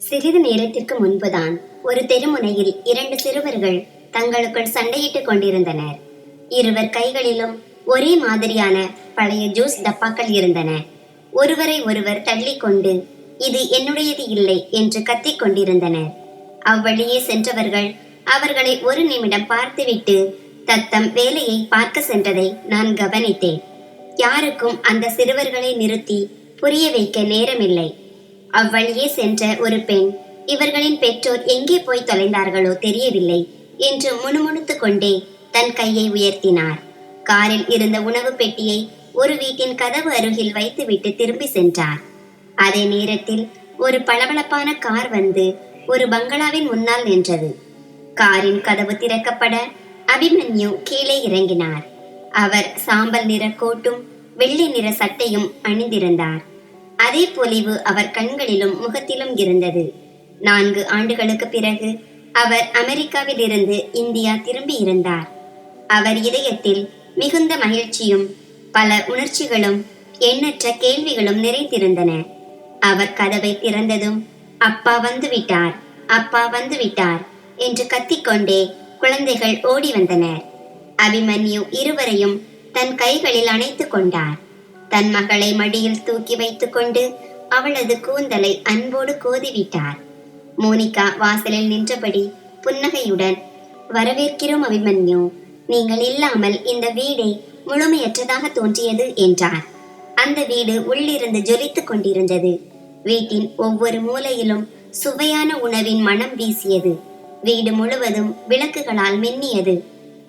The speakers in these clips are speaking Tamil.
சிறிது நேரத்திற்கு முன்புதான் ஒரு தெருமுனையில் இரண்டு சிறுவர்கள் தங்களுக்குள் சண்டையிட்டுக் கொண்டிருந்தனர். இருவர் கைகளிலும் ஒரே மாதிரியான பழைய ஜூஸ் டப்பாக்கள் இருந்தன. ஒருவரை ஒருவர் தள்ளிக்கொண்டு இது என்னுடையது இல்லை என்று கத்திக் கொண்டிருந்தனர். அவ்வழியே சென்றவர்கள் அவர்களை ஒரு நிமிடம் பார்த்துவிட்டு தத்தம் வேலையை பார்க்க சென்றதை நான் கவனித்தேன். யாருக்கும் அந்த சிறுவர்களை நிறுத்தி புரிய வைக்க நேரமில்லை. அவ்வழியே சென்ற ஒரு பெண் இவர்களின் பெற்றோர் எங்கே போய் தொலைந்தார்களோ தெரியவில்லை என்று முணுமுணுத்துக் கொண்டே தன் கையை உயர்த்தினார். காரில் இருந்த உணவு பெட்டியை ஒரு வீட்டின் கதவு அருகில் வைத்துவிட்டு திரும்பி சென்றார். அதே நேரத்தில் ஒரு பளபளப்பான கார் வந்து ஒரு பங்களாவின் முன்னால் நின்றது. காரின் கதவு திறக்கப்பட அபிமன்யு கீழே இறங்கினார். அவர் சாம்பல் நிற கோட்டும் வெள்ளை நிற சட்டையும் அணிந்திருந்தார். அதே பொலிவு அவர் கண்களிலும் முகத்திலும் இருந்தது. 4 ஆண்டுகளுக்கு பிறகு அவர் அமெரிக்காவில் இருந்து இந்தியா திரும்பி இருந்தார். அவர் இதயத்தில் மிகுந்த மகிழ்ச்சியும் பல உணர்ச்சிகளும் எண்ணற்ற கேள்விகளும் நிறைந்திருந்தன. அவர் கதவை திறந்ததும் அப்பா வந்து விட்டார், அப்பா வந்து விட்டார் என்று கத்திக்கொண்டே குழந்தைகள் ஓடி வந்தனர். அபிமன்யு இருவரையும் தன் கைகளில் அணைத்து கொண்டார். தன் மகளை மடியில் தூக்கி வைத்துக் கொண்டு அவளது கூந்தலை அன்போடு கோதிவிட்டார். மோனிகா வாசலில் நின்றபடி புன்னகையுடன், வரவேற்கிறோம் அபிமன்யு, நீங்கள் இல்லாமல் இந்த வீடே முழுமையற்றதாக தோன்றியது என்றார். அந்த வீடு உள்ளிருந்து ஜொலித்துக் கொண்டிருந்தது. வீட்டின் ஒவ்வொரு மூலையிலும் சுவையான உணவின் மனம் வீசியது. வீடு முழுவதும் விளக்குகளால் மின்னியது.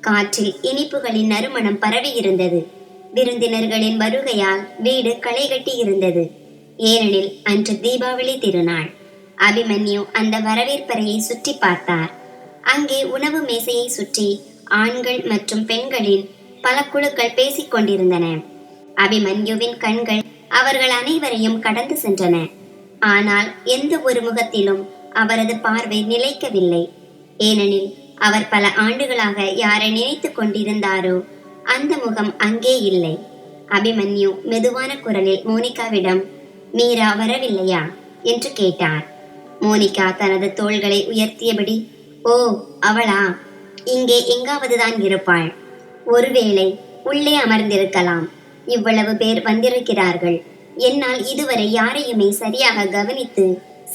காற்றில் இனிப்புகளின் நறுமணம் பரவியிருந்தது. விருந்தினர்களின் வருகையால் வீடு களை கட்டி இருந்தது. ஏனெனில் அன்று தீபாவளி திருநாள். அபிமன்யு அந்த வரவேற்பறையை சுற்றி பார்த்தார். அங்கே உணவு மேசையை சுற்றி ஆண்கள் மற்றும் பெண்களின் பல குழுக்கள் பேசிக் கொண்டிருந்தன. அபிமன்யுவின் கண்கள் அவர்கள் அனைவரையும் கடந்து சென்றன. ஆனால் எந்த ஒரு முகத்திலும் அவரது பார்வை நிலைக்கவில்லை. ஏனெனில் அவர் பல ஆண்டுகளாக யாரை நினைத்துக் கொண்டிருந்தாரோ அந்த முகம் அங்கே இல்லை. அபிமன்யு மெதுவான குரலில் மோனிகாவிடம், மீரா வரவில்லையா என்று கேட்டார். மோனிகா தனது தோள்களை உயர்த்தியபடி, ஓ அவளா, இங்கே எங்காவதுதான் இருப்பாள். ஒருவேளை உள்ளே அமர்ந்திருக்கலாம். இவ்வளவு பேர் வந்திருக்கிறார்கள். என்னால் இதுவரை யாரையுமே சரியாக கவனித்து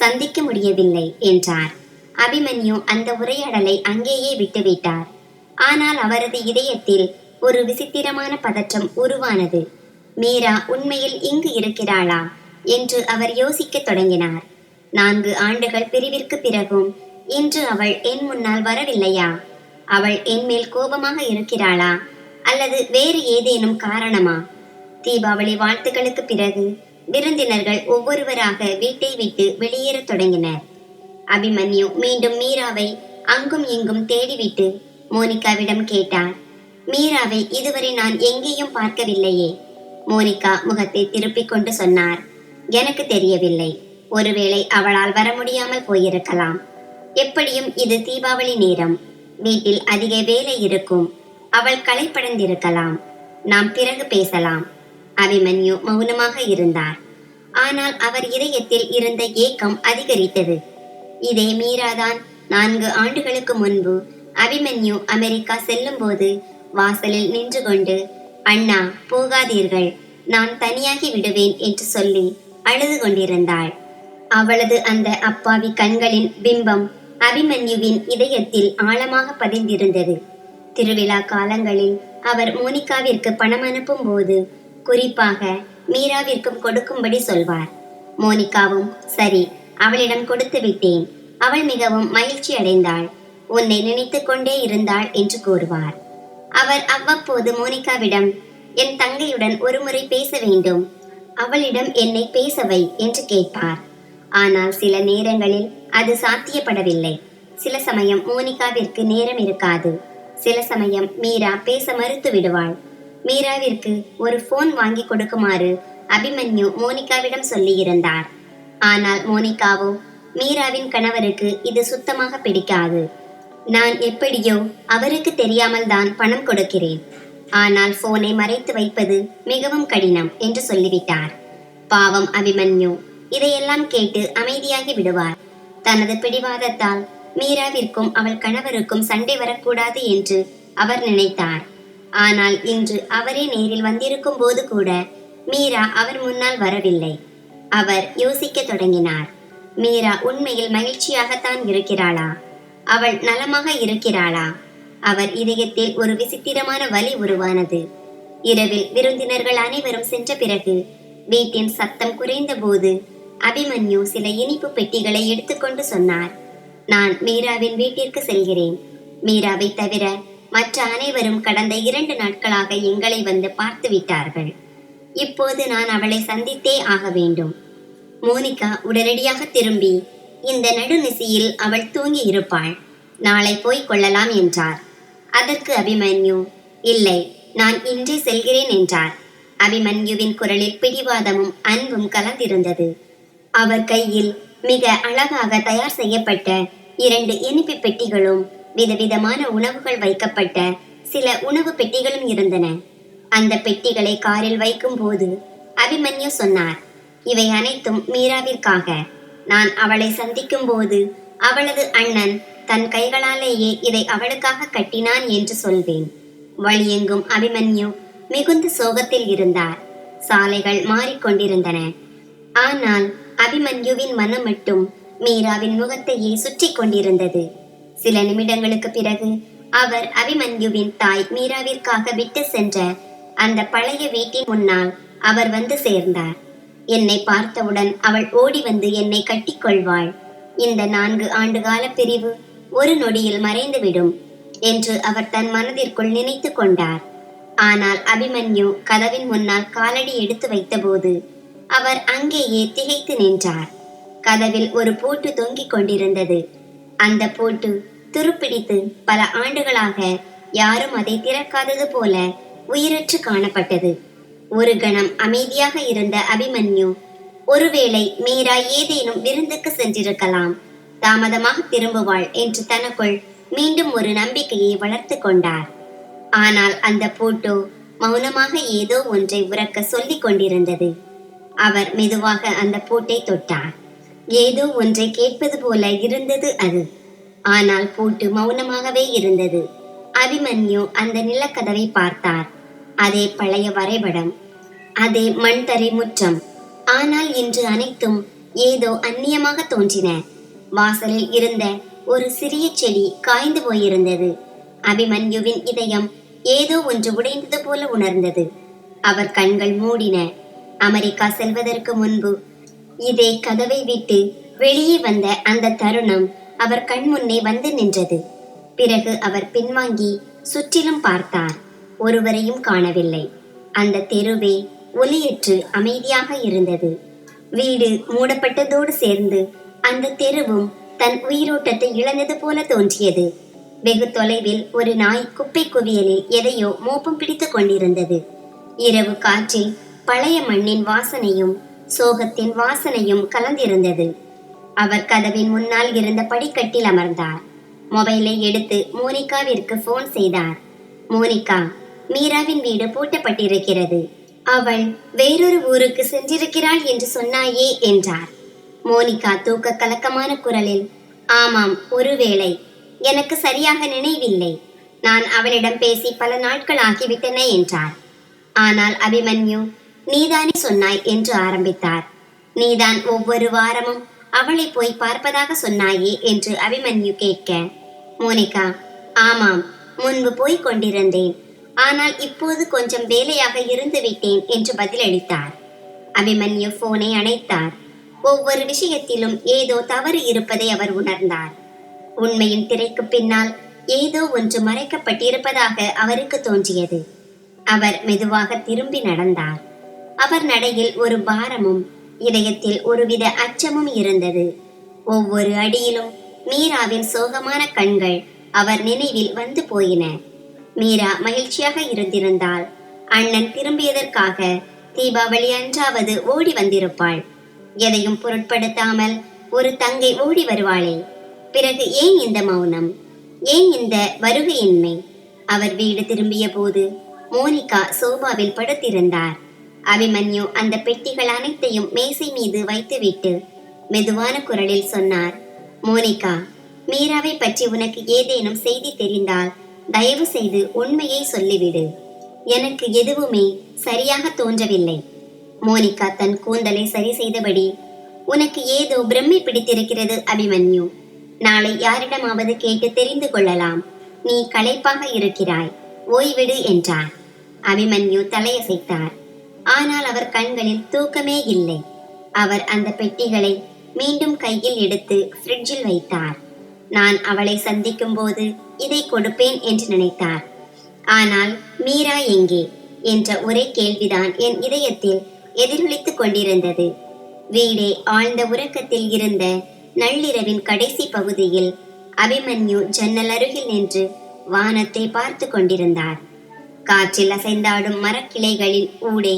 சந்திக்க முடியவில்லை என்றார். அபிமன்யு அந்த உரையாடலை அங்கேயே விட்டுவிட்டார். ஆனால் அவரது இதயத்தில் ஒரு விசித்திரமான பதற்றம் உருவானது. மீரா உண்மையில் இங்கு இருக்கிறாளா என்று அவர் யோசிக்க தொடங்கினார். 4 ஆண்டுகள் பிரிவிற்கு பிறகும் இன்று அவள் என் முன்னால் வரவில்லையா? அவள் என் மேல் கோபமாக இருக்கிறாளா அல்லது வேறு ஏதேனும் காரணமா? தீபாவளி வாழ்த்துக்களுக்கு பிறகு விருந்தினர்கள் ஒவ்வொருவராக வீட்டை விட்டு வெளியேறத் தொடங்கினர். அபிமன்யு மீண்டும் மீராவை அங்கும் இங்கும் தேடிவிட்டு மோனிகாவிடம் கேட்டார். மீராவை இதுவரை நான் எங்கேயும் பார்க்கவில்லையே. மோனிகா முகத்தை திருப்பிக் கொண்டு சொன்னார், எனக்கு தெரியவில்லை. ஒருவேளை அவளால் வர முடியாமல் போயிருக்கலாம். எப்படியும் இது தீபாவளி நேரம். வீட்டில் அதிக வேலை இருக்கும். அவள் களைப்படைந்திருக்கலாம். நாம் பிறகு பேசலாம். அபிமன்யு மௌனமாக இருந்தார். ஆனால் அவர் இதயத்தில் இருந்த ஏக்கம் அதிகரித்தது. இதே மீராதான் 4 ஆண்டுகளுக்கு முன்பு அபிமன்யு அமெரிக்கா செல்லும் போது வாசலில் நின்று கொண்டு, அண்ணா போகாதீர்கள், நான் தனியாகி விடுவேன் என்று சொல்லி அழுது கொண்டிருந்தாள். அவளது அந்த அப்பாவி கண்களின் பிம்பம் அபிமன்யுவின் இதயத்தில் ஆழமாக பதிந்திருந்தது. திருவிழா காலங்களில் அவர் மோனிகாவிற்கு பணம் அனுப்பும் போது குறிப்பாக மீராவிற்கும் கொடுக்கும்படி சொல்வார். மோனிகாவும் சரி, அவளிடம் கொடுத்து விட்டேன், அவள் மிகவும் மகிழ்ச்சி அடைந்தாள், உன்னை நினைத்து கொண்டே இருந்தாள் என்று கூறுவார். அவர் அவ்வப்போது மோனிகாவிடம், என் தங்கையுடன் ஒருமுறை பேச வேண்டும், அவளிடம் என்னை பேசவை என்று கேட்பார். ஆனால் சில நேரங்களில் அது சாத்தியப்படவில்லை. சில சமயம் மோனிகாவிற்கு நேரம் இருக்காது. சில சமயம் மீரா பேச மறுத்து விடுவாள். மீராவிற்கு ஒரு போன் வாங்கி கொடுக்குமாறு அபிமன்யு மோனிகாவிடம் சொல்லியிருந்தார். ஆனால் மோனிகாவோ, மீராவின் கணவருக்கு இது சுத்தமாக பிடிக்காது. நான் எப்படியோ அவருக்கு தெரியாமல் தான் பணம் கொடுக்கிறேன். ஆனால் போனை மறைத்து வைப்பது மிகவும் கடினம் என்று சொல்லிவிட்டார். பாவம் அபிமன்யு இதையெல்லாம் கேட்டு அமைதியாகி விடுவார். தனது பிடிவாதத்தால் மீராவிற்கும் அவள் கணவருக்கும் சண்டை வரக்கூடாது என்று அவர் நினைத்தார். ஆனால் இன்று அவரே நேரில் வந்திருக்கும் போது கூட மீரா அவர் முன்னால் வரவில்லை. அவர் யோசிக்க தொடங்கினார். மீரா உண்மையில் மகிழ்ச்சியாகத்தான் இருக்கிறாளா? அவள் நலமாக இருக்கிறாளா? அவர் இதயத்தில் ஒரு விசித்திரமான வலி உருவானது. இரவில் விருந்தினர்கள் அனைவரும் சென்ற பிறகு வீட்டின் சத்தம் குறைந்த போது அபிமன்யு சில இனிப்பு பெட்டிகளை எடுத்துக்கொண்டு சொன்னார், நான் மீராவின் வீட்டிற்கு செல்கிறேன். மீராவை தவிர மற்ற அனைவரும் கடந்த 2 நாட்களாக எங்களை வந்து பார்த்து விட்டார்கள். இப்போது நான் அவளை சந்தித்தே ஆக வேண்டும். மோனிகா உடனடியாக திரும்பி, இந்த நடுநிசியில் அவள் தூங்கி இருப்பாள், நாளை போய் கொள்ளலாம் என்றார். அதற்கு அபிமன்யு, இல்லை, நான் இன்றே செல்கிறேன் என்றார். அபிமன்யுவின் குரலில் பிடிவாதமும் அன்பும் கலந்திருந்தது. அவர் கையில் மிக அழகாக தயார் செய்யப்பட்ட 2 இனிப்பு பெட்டிகளும் விதவிதமான உணவுகள் வைக்கப்பட்ட சில உணவு பெட்டிகளும் இருந்தன. அந்த பெட்டிகளை காரில் வைக்கும் போது அபிமன்யு சொன்னார், இவை அனைத்தும் மீராவிற்காக. நான் அவளை சந்திக்கும் போது அவளது அண்ணன் தன் கைகளாலேயே இதை அவளுக்காக கட்டினான் என்று சொல்வேன். வழியெங்கும் அபிமன்யு மிகுந்த சோகத்தில் இருந்தார். சாலைகள் மாறிக்கொண்டிருந்தன. ஆனால் அபிமன்யுவின் மனம் மட்டும் மீராவின் முகத்தையே சுற்றி கொண்டிருந்தது. சில நிமிடங்களுக்கு பிறகு அவர் அபிமன்யுவின் தாய் மீராவிற்காக விட்டு சென்ற அந்த பழைய வீட்டின் முன்னால் அவர் வந்து சேர்ந்தார். என்னை பார்த்தவுடன் அவள் ஓடி வந்து என்னை கட்டிக்கொள்வாள். இந்த 4 ஆண்டுகால பிரிவு ஒரு நொடியில் மறைந்துவிடும் என்று அவர் தன் மனதிற்குள் நினைத்து கொண்டார். ஆனால் அபிமன்யு கதவின் முன்னால் காலடி எடுத்து வைத்தபோது அவர் அங்கேயே திகைத்து நின்றார். கதவில் ஒரு பூட்டு தொங்கிக் கொண்டிருந்தது. அந்த பூட்டு துருப்பிடித்து பல ஆண்டுகளாக யாரும் அதை திறக்காதது போல உயிரற்று காணப்பட்டது. ஒரு கணம் அமைதியாக இருந்த அபிமன்யு, ஒருவேளை மீரா ஏதேனும் விருந்துக்கு சென்றிருக்கலாம், தாமதமாக திரும்புவாள் என்று தனக்குள் மீண்டும் ஒரு நம்பிக்கையை வளர்த்து கொண்டார். ஆனால் அந்த பூட்டு மௌனமாக ஏதோ ஒன்றை உரக்க சொல்லிக் கொண்டிருந்தது. அவர் மெதுவாக அந்த பூட்டை தொட்டார். ஏதோ ஒன்றை கேட்பது போல இருந்தது அது. ஆனால் பூட்டு மௌனமாகவே இருந்தது. அபிமன்யு அந்த நிலக்கதவை பார்த்தார். அதே பழைய வரைபடம், அதே மண் தரை முற்றம். ஆனால் இன்று அனைத்தும் ஏதோ அந்நியமாக தோன்றின. வாசலில் இருந்த ஒரு சிறிய செடி காய்ந்து போயிருந்தது. அபிமன்யுவின் இதயம் ஏதோ ஒன்று உடைந்தது போல உணர்ந்தது. அவர் கண்கள் மூடின. அமெரிக்கா செல்வதற்கு முன்பு இதே கதவை விட்டு வெளியே வந்த அந்த தருணம் அவர் கண் முன்னே வந்து நின்றது. பிறகு அவர் பின்வாங்கி சுற்றிலும் பார்த்தார். ஒருவரையும் காணவில்லை. அந்த தெருவே ஒலியற்று அமைதியாக இருந்தது. வீடு மூடப்பட்டதோடு சேர்ந்து அந்த தெருவும் தன் உயிரோட்டத்தை இழந்தது போல தோன்றியது. வெகு தொலைவில் ஒரு நாய் குப்பை குவியலில் எதையோ மோப்பம் பிடித்து கொண்டிருந்தது. இரவு காற்றில் பழைய மண்ணின் வாசனையும் சோகத்தின் வாசனையும் கலந்திருந்தது. அவர் கதவின் முன்னால் இருந்த படிக்கட்டில் அமர்ந்தார். மொபைலை எடுத்து மோனிகாவிற்கு போன் செய்தார். மோனிகா, மீராவின் வீடு பூட்டப்பட்டிருக்கிறது. அவள் வேறொரு ஊருக்கு சென்றிருக்கிறாள் என்று சொன்னாயே என்றார். மோனிகா தூக்க கலக்கமான குரலில், ஆமாம், ஒருவேளை, எனக்கு சரியாக நினைவில்லை. நான் அவளிடம் பேசி பல நாட்கள் ஆகிவிட்டன என்றார். ஆனால் அபிமன்யு, நீதானே சொன்னாய் என்று ஆரம்பித்தார். நீதான் ஒவ்வொரு வாரமும் அவளை போய் பார்ப்பதாக சொன்னாயே என்று அபிமன்யு கேட்க, மோனிகா, ஆமாம், முன்பு போய் கொண்டிருந்தேன். ஆனால் இப்போது கொஞ்சம் வேலையாக இருந்து விட்டேன் என்று பதிலளித்தார். அபிமன்யு போனை அணைத்தார். ஒவ்வொரு விஷயத்திலும் ஏதோ தவறு இருப்பதை அவர் உணர்ந்தார். உண்மையின் திரைக்கு பின்னால் ஏதோ ஒன்று மறைக்கப்பட்டிருப்பதாக அவருக்கு தோன்றியது. அவர் மெதுவாக திரும்பி நடந்தார். அவர் நடையில் ஒரு பாரமும் இதயத்தில் ஒருவித அச்சமும் இருந்தது. ஒவ்வொரு அடியிலும் மீராவின் சோகமான கண்கள் அவர் நினைவில் வந்து போயின. மீரா மகிழ்ச்சியாக இருந்திருந்தால் அண்ணன் திரும்பியதற்காக தீபாவளி அன்றாவது ஓடி வந்திருப்பாள். எதையும் பொருட்படுத்தாமல் ஒரு தங்கை ஓடி வருவாளே. பிறகு ஏன் இந்த மௌனம்? ஏன் இந்த வருகையின்மை? அவர் வீடு திரும்பிய போது மோனிகா சோபாவில் படுத்திருந்தார். அபிமன்யு அந்த பெட்டிகள் அனைத்தையும் மேசை மீது வைத்துவிட்டு மெதுவான குரலில் சொன்னார், மோனிகா, மீராவை பற்றி உனக்கு ஏதேனும் செய்தி தெரிந்தால் தயவு செய்து உண்மையை சொல்லிவிடு. எனக்கு எதுவுமே சரியாக தோன்றவில்லை. மோனிகா தன் கூந்தலை சரி செய்தபடி, உனக்கு ஏதோ பிரம்மை பிடித்திருக்கிறது அபிமன்யு. நாளை யாரிடமாவது கேட்டு தெரிந்து கொள்ளலாம். நீ களைப்பாக இருக்கிறாய், ஓய்விடு என்றார். அபிமன்யு தலையசைத்தார். ஆனால் அவர் கண்களில் தூக்கமே இல்லை. அவர் அந்த பெட்டிகளை மீண்டும் கையில் எடுத்து ஃப்ரிட்ஜில் வைத்தார். நான் அவளை சந்திக்கும் போது இதை கொடுப்பேன் என்று நினைத்தார். ஆனால் மீரா எங்கே என்ற ஒரே கேள்விதான் என் இதயத்தில் எதிரொலித்துக் கொண்டிருந்தது. வீடே ஆழ்ந்த உறக்கத்தில் இருந்த நள்ளிரவின் கடைசி பகுதியில் அபிமன்யு ஜன்னல் அருகில் நின்று வானத்தை பார்த்து கொண்டிருந்தார். காற்றில் அசைந்தாடும் மரக்கிளைகளின் ஊடே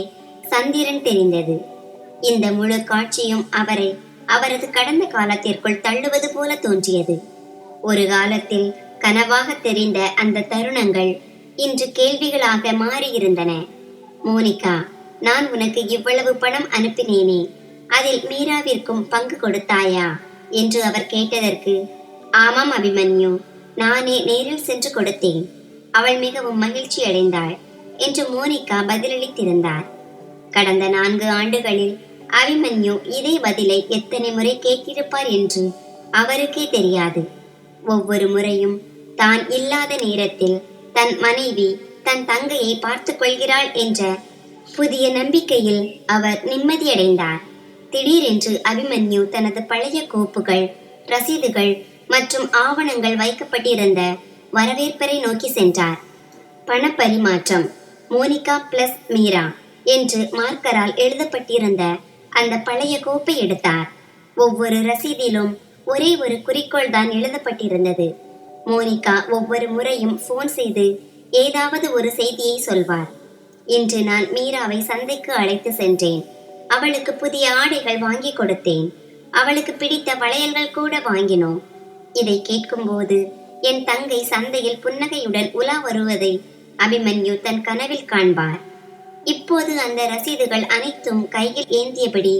சந்திரன் தெரிந்தது. இந்த முழு காட்சியும் அவரை அவரது கடந்த காலத்திற்குள் தள்ளுவது போல தோன்றியது. ஒரு காலத்தில் கனவாக தெரிந்த அந்த தருணங்கள் இன்று கேள்விகளாக மாறியிருந்தன. மோனிகா, நான் உனக்கு இவ்வளவு பணம் அனுப்பினேனே, அதில் மீராவிற்கும் பங்கு கொடுத்தாயா என்று அவர் கேட்டதற்கு, ஆமாம் அபிமன்யு, நானே நேரில் சென்று கொடுத்தேன். அவள் மிகவும் மகிழ்ச்சி அடைந்தாள் என்று மோனிகா பதிலளித்திருந்தார். கடந்த 4 ஆண்டுகளில் அபிமன்யு இதே பதிலை எத்தனை முறை கேட்டிருப்பார் என்று அவருக்கே தெரியாது. ஒவ்வொரு முறையும் தான் இல்லாத நேரத்தில் தன் மனைவி தன் தங்கையை பார்த்து கொள்கிறாள் என்ற புதிய நம்பிக்கையில் அவர் நிம்மதியடைந்தார். திடீரென்று அபிமன்யு தனது பழைய கோப்புகள், ரசீதுகள் மற்றும் ஆவணங்கள் வைக்கப்பட்டிருந்த வரவேற்பறை நோக்கி சென்றார். பணப்பரிமாற்றம் மோனிகா பிளஸ் மீரா என்று மார்க்கரால் எழுதப்பட்டிருந்த அந்த பழைய கோப்பை எடுத்தார். ஒவ்வொரு ரசீதிலும் ஒரே ஒரு குறிக்கோள் தான் எழுதப்பட்டிருந்தது. மோனிகா ஒவ்வொரு முறையும் போன் செய்து ஏதாவது ஒரு செய்தியை சொல்வார். இன்று நான் மீராவை சந்தைக்கு அழைத்து சென்றேன். அவளுக்கு புதிய ஆடைகள் வாங்கி கொடுத்தேன். அவளுக்கு பிடித்த வளையல்கள் கூட வாங்கினோம். இதை கேட்கும்போது என் தங்கை சந்தையில் புன்னகையுடன் உலா வருவதை அபிமன்யு தன் கனவில் காண்பார். இப்போது அந்த ரசீதுகள் அனைத்தும் கையில் ஏந்தியபடி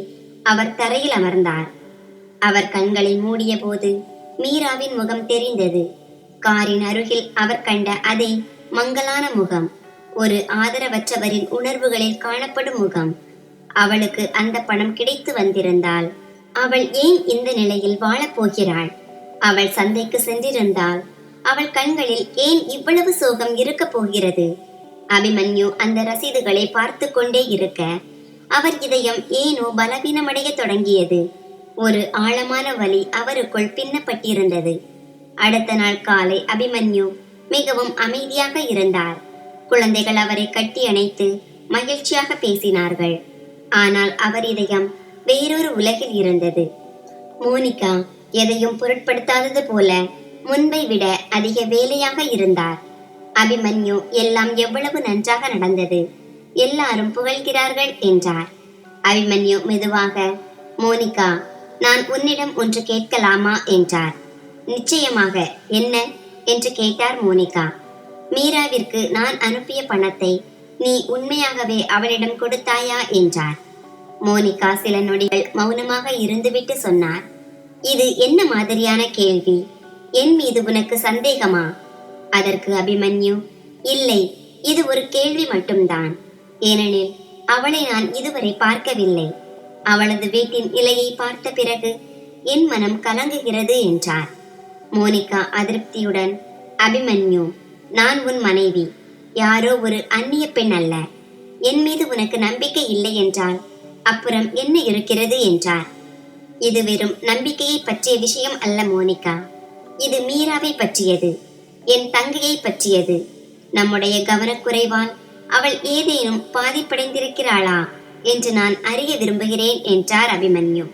அவர் தரையில் அமர்ந்தார். அவர் கண்களை மூடிய போது மீராவின் முகம் தெரிந்தது. காரின் அருகில் அவர் கண்ட அதே மங்கலான முகம், ஒரு ஆதரவற்றவரின் உணர்வுகளில் காணப்படும் முகம். அவளுக்கு அந்த பணம் கிடைத்து வந்திருந்தால் அவள் ஏன் இந்த நிலையில் வாழப்போகிறாள்? அவள் சந்தைக்கு சென்றிருந்தால் அவள் கண்களில் ஏன் இவ்வளவு சோகம் இருக்க போகிறது? அபிமன்யு அந்த ரசீதுகளை பார்த்து கொண்டே இருக்க அவர் இதயம் ஏனோ பலவீனமடைய தொடங்கியது. ஒரு ஆழமான வலி அவருக்குள் பின்னப்பட்டிருந்தது. அடுத்த நாள் காலை அபிமன்யு மிகவும் அமைதியாக இருந்தார். குழந்தைகள் அவரை கட்டி அணைத்து மகிழ்ச்சியாக பேசினார்கள். ஆனால் அவர் இதயம் வேறொரு உலகில் இருந்தது. மோனிகா எதையும் பொருட்படுத்தாதது போல முன்பை விட அதிக வேலையாக இருந்தார். அபிமன்யு எல்லாம் எவ்வளவு நன்றாக நடந்தது, எல்லாரும் புகழ்கிறார்கள் என்றார். அபிமன்யு மெதுவாக, மோனிகா, நான் உன்னிடம் ஒன்று கேட்கலாமா என்றார். நிச்சயமாக, என்ன என்று கேட்டார் மோனிகா. மீராவிற்கு நான் அனுப்பிய பணத்தை நீ உண்மையாகவே அவளிடம் கொடுத்தாயா என்றார். மோனிகா சில நொடிகள் மௌனமாக இருந்துவிட்டு சொன்னார், இது என்ன மாதிரியான கேள்வி? என் மீது உனக்கு சந்தேகமா? அதற்கு அபிமன்யு, இல்லை, இது ஒரு கேள்வி மட்டும்தான். ஏனெனில் அவளை நான் இதுவரை பார்க்கவில்லை. அவளது வீட்டின் இலையை பார்த்த பிறகு என் மனம் கலங்குகிறது என்றார். மோனிகா அதிருப்தியுடன், அபிமன்யு, நான் உன் மனைவி, யாரோ ஒரு அந்நிய பெண் அல்ல. என் மீது உனக்கு நம்பிக்கை இல்லை என்றால் அப்புறம் என்ன இருக்கிறது என்றார். இது வெறும் நம்பிக்கையை பற்றிய விஷயம் அல்ல மோனிகா. இது மீராவை பற்றியது, என் தங்கையை பற்றியது. நம்முடைய கவனக்குறைவால் அவள் ஏதேனும் பாதிப்படைந்திருக்கிறாளா என்று நான் அறிய விரும்புகிறேன் என்றார் அபிமன்யு.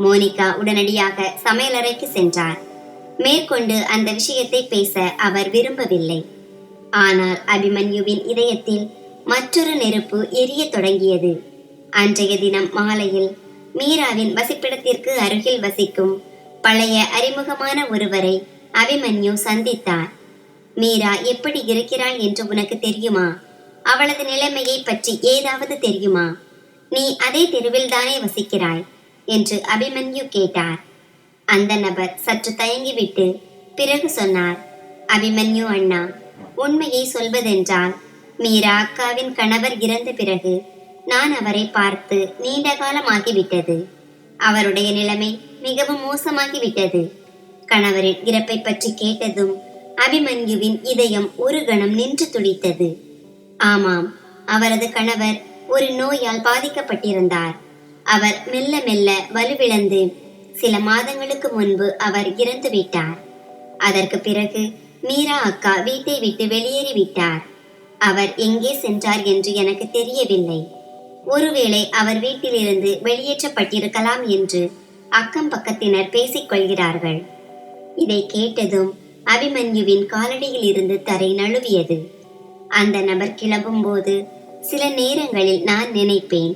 மோனிகா உடனடியாக சமையலறைக்கு சென்றார். மேற்கொண்டு அந்த விஷயத்தை பேச அவர் விரும்பவில்லை. ஆனால் அபிமன்யுவின் இதயத்தில் மற்றொரு நெருப்பு எரிய தொடங்கியது. அன்றைய தினம் மாலையில் மீராவின் வசிப்பிடத்திற்கு அருகில் வசிக்கும் பழைய அறிமுகமான ஒருவரை அபிமன்யு சந்தித்தார். மீரா எப்படி இருக்கிறாள் என்று உனக்கு தெரியுமா? அவளது நிலைமையை பற்றி ஏதாவது தெரியுமா? நீ அதே தெருவில் தானே வசிக்கிறாய் என்று அபிமன்யு கேட்டார். அந்த நபர் சற்று தயங்கிவிட்டு பிறகு சொன்னார், அபிமன்யு அண்ணா, உண்மையை சொல்வதென்றால் மீரா அக்காவின் கணவர் இறந்த பிறகு நான் அவரை பார்த்து நீண்ட காலமாகிவிட்டது. அவருடைய நிலைமை மிகவும் மோசமாகிவிட்டது. கணவரின் இறப்பை பற்றி கேட்டதும் அபிமன்யுவின் இதயம் ஒரு கணம் நின்று துடித்தது. ஆமாம், அவரது கணவர் ஒரு நோயால் பாதிக்கப்பட்டிருந்தார். அவர் மெல்ல மெல்ல வலுவிழந்து சில மாதங்களுக்கு முன்பு அவர் இறந்து விட்டார். அதற்கு பிறகு மீரா அக்கா வீட்டை விட்டு வெளியேறிவிட்டார். அவர் எங்கே சென்றார் என்று எனக்கு தெரியவில்லை. ஒருவேளை அவர் வீட்டிலிருந்து வெளியேற்றப்பட்டிருக்கலாம் என்று அக்கம் பக்கத்தினர் பேசிக் கொள்கிறார்கள். இதை கேட்டதும் அபிமன்யுவின் காலடியில் இருந்து தரை நழுவியது. அந்த நபர் கிளம்பும் போது சில நேரங்களில் நான் நினைப்பேன்,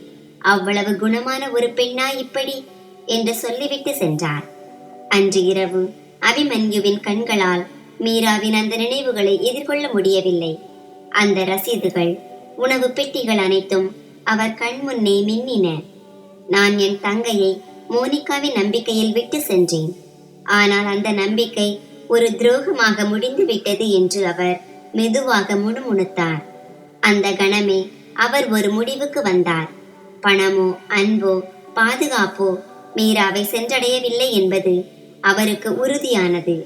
அவ்வளவு குணமான ஒரு பெண்ணா இப்படி என்று சொல்லிவிட்டு சென்றார். அன்று இரவு அபிமன்யுவின் கண்களால் மீராவின் அந்த நினைவுகளை எதிர்கொள்ள முடியவில்லை. அந்த ரசீதுகள், உணவு பெட்டிகள் அனைத்தும் அவர் கண் முன்னே மின்னின. நான் என் தங்கையை மோனிகாவின் நம்பிக்கையில் விட்டு சென்றேன். ஆனால் அந்த நம்பிக்கை ஒரு துரோகமாக முடிந்து விட்டது என்று அவர் மெதுவாக முணுமுணுத்தார். அந்த கணமே அவர் ஒரு முடிவுக்கு வந்தார். பணமோ அன்போ பாதுகாப்போ மீராவை சென்றடையவில்லை என்பது அவருக்கு உறுதியானது.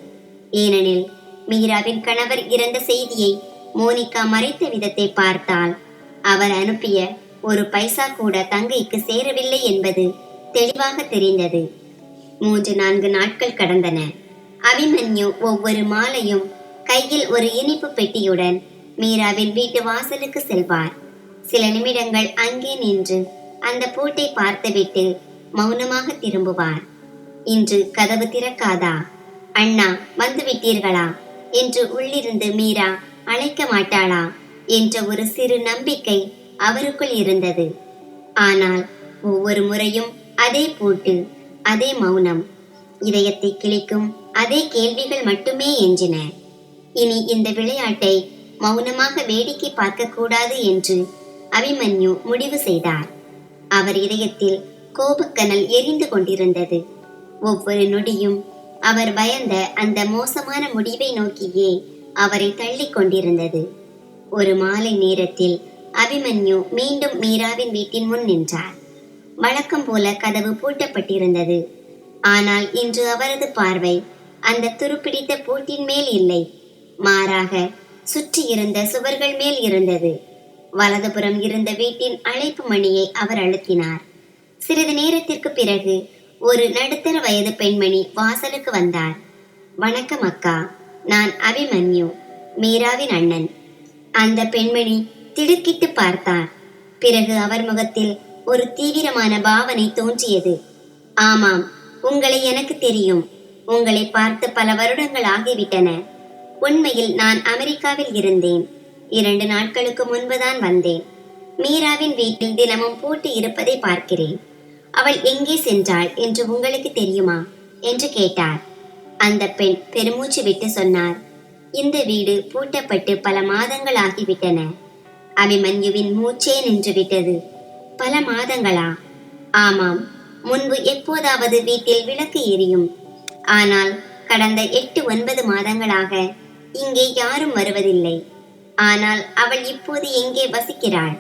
ஏனெனில் மீராவின் கணவர் இறந்த செய்தியை மோனிகா மறைத்த விதத்தை பார்த்தால் அவர் அனுப்பிய ஒரு பைசா கூட தங்கைக்கு சேரவில்லை என்பது தெளிவாக தெரிந்தது. 3-4 நாட்கள் கடந்தன. அபிமன்யு ஒவ்வொரு மாலையும் கையில் ஒரு இனிப்பு பெட்டியுடன் மீராவின் வீட்டு வாசலுக்கு செல்வார். சில நிமிடங்கள் அங்கே நின்று அந்த பூட்டை பார்த்துவிட்டு மௌனமாக திரும்புவார். இன்று கதவு திறக்காதா? அண்ணா வந்து விட்டீர்களா என்று உள்ளிருந்து மீரா அழைக்க மாட்டாளா என்ற ஒரு சிறு நம்பிக்கை அவருக்குள் இருந்தது. ஆனால் ஒவ்வொரு முறையும் அதே பூட்டு, அதே மௌனம், இதயத்தை கிழிக்கும் அதே கேள்விகள் மட்டுமே எஞ்சின. இனி இந்த விளையாட்டை மௌனமாக வேடிக்கை பார்க்க கூடாது என்று அபிமன்யு முடிவு செய்தார். அவர் இதயத்தில் கோபக்கனல் எரிந்து கொண்டிருந்தது. ஒவ்வொரு நொடியும் அவர் பயந்த அந்த மோசமான முடிவை நோக்கியே அவரை தள்ளி கொண்டிருந்தது. ஒரு மாலை நேரத்தில் அபிமன்யு மீண்டும் மீராவின் வீட்டின் முன் நின்றார். வழக்கம் போல கதவு பூட்டப்பட்டிருந்தது. ஆனால் இன்று அவரது பார்வை அந்த துருப்பிடித்த பூட்டின் மேல் இல்லை, மாறாக சுற்றி இருந்த சுவர்கள் மேல் இருந்தது. வலதுபுறம் இருந்த வீட்டின் அழைப்பு மணியை அவர் அழுத்தினார். சிறிது நேரத்திற்கு பிறகு ஒரு நடுத்தர வயது பெண்மணி வாசலுக்கு வந்தார். வணக்கம் அக்கா, நான் அபிமன்யு, மீராவின் அண்ணன். அந்த பெண்மணி திடுக்கிட்டு பார்த்தார். பிறகு அவர் முகத்தில் ஒரு தீவிரமான பாவனை தோன்றியது. ஆமாம், உங்களை எனக்கு தெரியும். உங்களை பார்த்து பல வருடங்கள் ஆகிவிட்டன. உண்மையில் நான் அமெரிக்காவில் இருந்தேன். 2 நாட்களுக்கு முன்புதான் வந்தேன். மீராவின் வீட்டில் தினமும் பூட்டு இருப்பதை பார்க்கிறேன். அவள் எங்கே சென்றாள் என்று உங்களுக்கு தெரியுமா என்று கேட்டார். அந்த பெண் பெருமூச்சு விட்டு சொன்னார், இந்த வீடு பூட்டப்பட்டு பல மாதங்கள் ஆகிவிட்டன. அபிமன்யுவின் மூச்சே நின்று விட்டது. பல மாதங்களா? ஆமாம், முன்பு எப்போதாவது வீட்டில் விளக்கு எரியும். ஆனால் கடந்த 8-9 மாதங்களாக இங்கே யாரும் வருவதில்லை. ஆனால் அவள் இப்போது எங்கே வசிக்கிறாள்?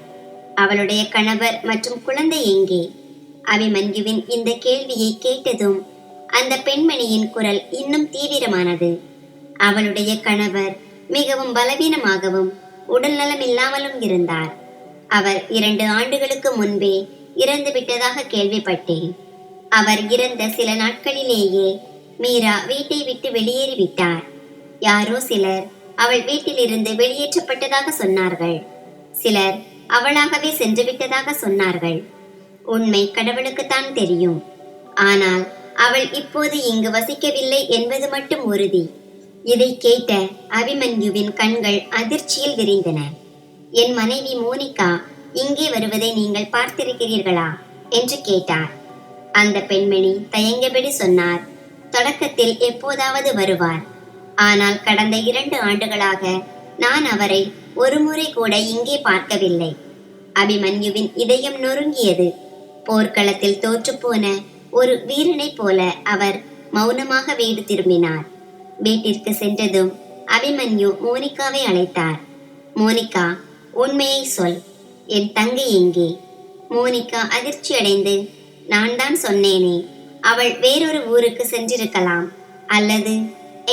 அவளுடைய கணவர் மற்றும் குழந்தை எங்கே? அபிமன்யுவின் இந்த கேள்வியை கேட்டதும் அந்த பெண்மணியின் குரல் இன்னும் தீவிரமானது. அவளுடைய கணவர் மிகவும் பலவீனமாகவும் உடல் நலமில்லாமலும் இருந்தார். அவர் 2 ஆண்டுகளுக்கு முன்பே இறந்து விட்டதாக கேள்விப்பட்டேன். அவர் இறந்த சில நாட்களிலேயே மீரா வீட்டை விட்டு வெளியேறிவிட்டார். யாரோ சிலர் அவள் வீட்டிலிருந்து வெளியேற்றப்பட்டதாக சொன்னார்கள். சிலர் அவளாகவே சென்று விட்டதாக சொன்னார்கள். உண்மை கடவுளுக்குத்தான் தெரியும். ஆனால் அவள் இப்போது இங்கு வசிக்கவில்லை என்பது மட்டும் உறுதி. இதை கேட்ட அபிமன்யுவின் கண்கள் அதிர்ச்சியில் விரிந்தன. என் மனைவி மோனிகா இங்கே வருவதை நீங்கள் பார்த்திருக்கிறீர்களா என்று கேட்டார். அந்த பெண்மணி தயங்கியபடி சொன்னார், தொடக்கத்தில் எப்போதாவது வருவார். ஆனால் கடந்த 2 ஆண்டுகளாக நான் அவரை ஒரு முறை கூட இங்கே பார்க்கவில்லை. அபிமன்யுவின் இதயம் நொறுங்கியது. போர்க்களத்தில் தோற்றுப்போன ஒரு வீரனை போல அவர் மௌனமாக வீடு திரும்பினார். வீட்டிற்கு சென்றதும் அபிமன்யு மோனிகாவை அழைத்தார். மோனிகா, உண்மையை சொல், என் தங்கை எங்கே? மோனிகா அதிர்ச்சியடைந்து, நான் தான் சொன்னேனே, அவள் வேறொரு ஊருக்கு சென்றிருக்கலாம் அல்லது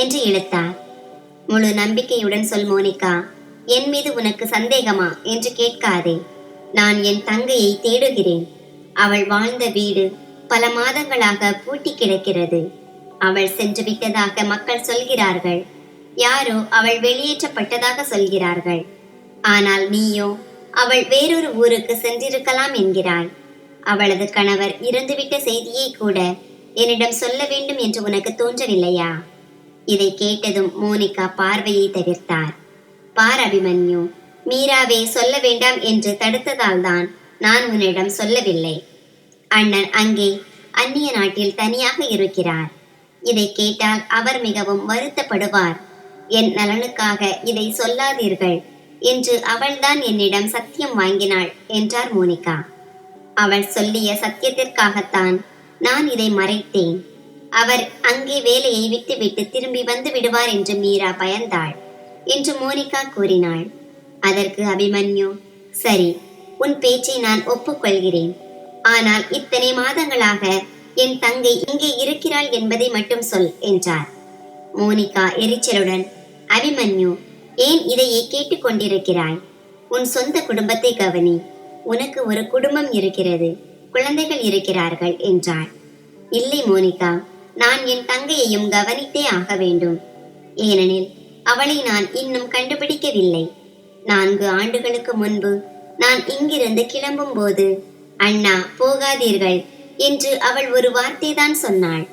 என்று இழுத்தார். முழு நம்பிக்கையுடன் சொல் மோனிகா, என் மீது உனக்கு சந்தேகமா என்று கேட்காதே. நான் என் தங்கையை தேடுகிறேன். அவள் வாழ்ந்த வீடு பல மாதங்களாக பூட்டி கிடக்கிறது. அவள் சென்று விட்டதாக மக்கள் சொல்கிறார்கள். யாரோ அவள் வெளியேற்றப்பட்டதாக சொல்கிறார்கள். ஆனால் நீயோ அவள் வேறொரு ஊருக்கு சென்றிருக்கலாம் என்கிறாள். அவளது கணவர் இறந்துவிட்ட செய்தியை கூட என்னிடம் சொல்ல வேண்டும் என்று உனக்கு தோன்றவில்லையா? இதை கேட்டதும் மோனிகா பார்வையை தவிர்த்தார். பார் அபிமன்யு, மீராவே சொல்ல வேண்டாம் என்று தடுத்ததால் தான் நான் உன்னிடம் சொல்லவில்லை. அண்ணன் அங்கே அந்நிய நாட்டில் தனியாக இருக்கிறார். இதை கேட்டால் அவர் மிகவும் வருத்தப்படுவார். என் நலனுக்காக இதை சொல்லாதீர்கள் என்று அவள்தான் என்னிடம் சத்தியம் வாங்கினாள் என்றார் மோனிகா. அவள் சொல்லிய சத்தியத்திற்காகத்தான் நான் இதை மறைத்தேன். அவர் அங்கே வேலையை விட்டுவிட்டு திரும்பி வந்து விடுவார் என்று மீரா பயந்தாள் என்று மோனிகா கூறினாள். அதற்கு அபிமன்யு, சரி, உன் பேச்சை நான் ஒப்புக்கொள்கிறேன். ஆனால் இத்தனை மாதங்களாக என் தங்கை இங்கே இருக்கிறாள் என்பதை மட்டும் சொல் என்றார். மோனிகா எரிச்சலுடன், அபிமன்யு, ஏன் இதையே கேட்டுக்கொண்டிருக்கிறாய்? உன் சொந்த குடும்பத்தை கவனி. உனக்கு ஒரு குடும்பம் இருக்கிறது, குழந்தைகள் இருக்கிறார்கள் என்றாள். இல்லை மோனிகா, நான் என் தங்கையையும் கவனித்தே ஆக வேண்டும். ஏனெனில் அவளை நான் இன்னும் கண்டுபிடிக்கவில்லை. 4 ஆண்டுகளுக்கு முன்பு நான் இங்கிருந்து கிளம்பும் போது, அண்ணா போகாதீர்கள் என்று அவள் ஒரு வார்த்தை தான் சொன்னாள்.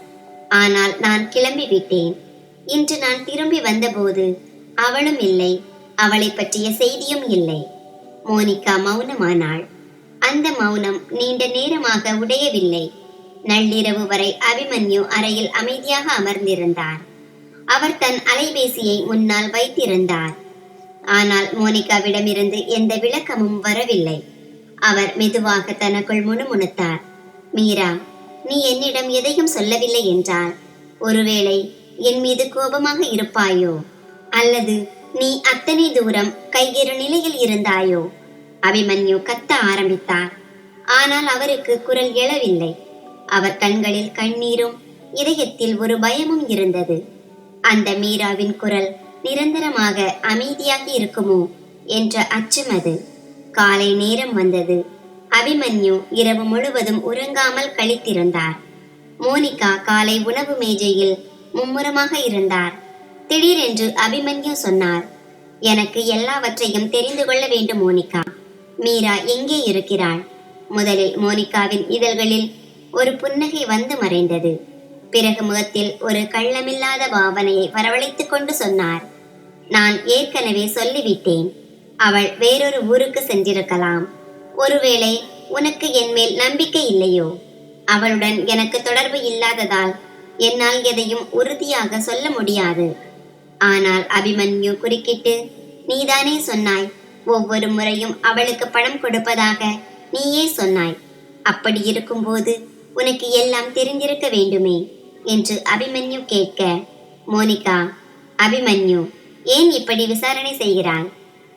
ஆனால் நான் கிளம்பி விட்டேன். இன்று நான் திரும்பி வந்தபோது அவளும் இல்லை, அவளை பற்றிய செய்தியும் இல்லை. மோனிகா மௌனமானாள். அந்த மௌனம் நீண்ட நேரமாக உடையவில்லை. நள்ளிரவு வரை அபிமன்யு அறையில் அமைதியாக அமர்ந்திருந்தார். அவர் தன் அலைபேசியை முன்னால் வைத்திருந்தார். ஆனால் மோனிகாவிடமிருந்து எந்த விளக்கமும் வரவில்லை. அவர் மெதுவாக தனக்குள் முணுமுணுத்தார். மீரா, நீ என்னிடம் எதையும் சொல்லவில்லை என்றால் ஒருவேளை என் மீது கோபமாக இருப்பாயோ, அல்லது நீ அத்தனை தூரம் கையேறு நிலையில் இருந்தாயோ? அபிமன்யு கத்த ஆரம்பித்தார். ஆனால் அவருக்கு குரல் எழவில்லை. அவர் கண்களில் கண்ணீரும் இதயத்தில் ஒரு பயமும் இருந்தது. அந்த மீராவின் குரல் நிரந்தரமாக அமைதியாகி இருக்குமோ என்ற அச்சம் அது. காலை நேரம் வந்தது. அபிமன்யு இரவு முழுவதும் உறங்காமல் கழித்திருந்தார். மோனிகா காலை உணவு மேஜையில் மும்முரமாக இருந்தார். திடீரென்று அபிமன்யு சொன்னார், எனக்கு எல்லாவற்றையும் தெரிந்து கொள்ள வேண்டும் மோனிகா. மீரா எங்கே இருக்கிறாள்? முதலில் மோனிகாவின் இதழ்களில் ஒரு புன்னகை வந்து மறைந்தது. பிறகு முகத்தில் ஒரு கள்ளமில்லாத பாவனையை வரவழைத்துக் கொண்டு சொன்னார், நான் ஏற்கனவே சொல்லிவிட்டேன். அவள் வேறொரு ஊருக்கு சென்றிருக்கலாம். ஒருவேளை உனக்கு என் மேல் நம்பிக்கை இல்லையோ? அவளுடன் எனக்கு தொடர்பு இல்லாததால் என்னால் எதையும் உறுதியாக சொல்ல முடியாது. ஆனால் அபிமன்யு குறுக்கிட்டு, நீதானே சொன்னாய், ஒவ்வொரு முறையும் அவளுக்கு பணம் கொடுப்பதாக நீயே சொன்னாய். அப்படி இருக்கும்போது உனக்கு எல்லாம் தெரிந்திருக்க வேண்டுமே என்று அபிமன்யு கேட்க, மோனிகா, அபிமன்யு, ஏன் இப்படி விசாரணை செய்கிறாய்?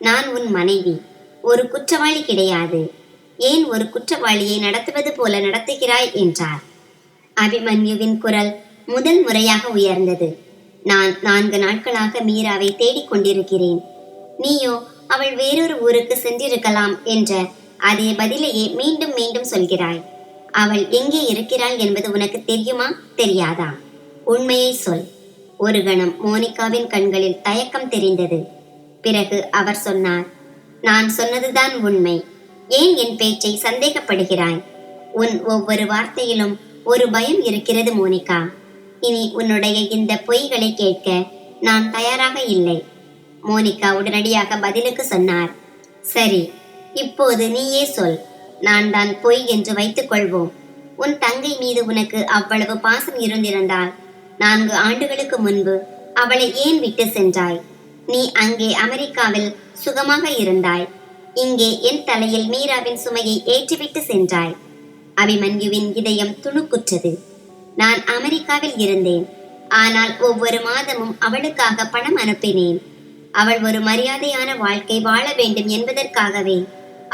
நான் உன் மனைவி, ஒரு குற்றவாளி கிடையாது. ஏன் ஒரு குற்றவாளியை நடத்துவது போல நடத்துகிறாய் என்றார். அபிமன்யுவின் குரல் முதல் முறையாக உயர்ந்தது. நான் 4 நாட்களாக மீராவை தேடிக் கொண்டிருக்கிறேன். நீயோ அவள் வேறொரு ஊருக்கு சென்றிருக்கலாம் என்ற அதே பதிலையே மீண்டும் மீண்டும் சொல்கிறாய். அவள் எங்கே இருக்கிறாள் என்பது உனக்கு தெரியுமா, தெரியாதா? உண்மையை சொல். ஒரு கணம் மோனிகாவின் கண்களில் தயக்கம் தெரிந்தது. பிறகு அவர் சொன்னார், நான் சொன்னதுதான் உண்மை. ஏன் என் பேச்சை சந்தேகப்படுகிறாய்? உன் ஒவ்வொரு வார்த்தையிலும் ஒரு பயம் இருக்கிறது மோனிகா. இனி உன்னுடைய இந்த பொய்களை கேட்க நான் தயாராக இல்லை. மோனிகா உடனடியாக பதிலுக்கு சொன்னார், சரி, இப்போது நீயே சொல். நான் தான் பொய் என்று வைத்துக் கொள்வோம். உன் தங்கை மீது உனக்கு அவ்வளவு பாசம் இருந்திருந்தால் 4 ஆண்டுகளுக்கு முன்பு அவளை ஏன் விட்டு சென்றாய்? நீ அங்கே அமெரிக்காவில் சுகமாக இருந்தாய். இங்கே என் தலையில் மீராவின் சுமையை ஏற்றிவிட்டு சென்றாய். அபிமன்யுவின் இதயம் துணுக்குற்றது. நான் அமெரிக்காவில் இருந்தேன். ஆனால் ஒவ்வொரு மாதமும் அவளுக்காக பணம் அனுப்பினேன். அவள் ஒரு மரியாதையான வாழ்க்கை வாழ வேண்டும் என்பதற்காகவே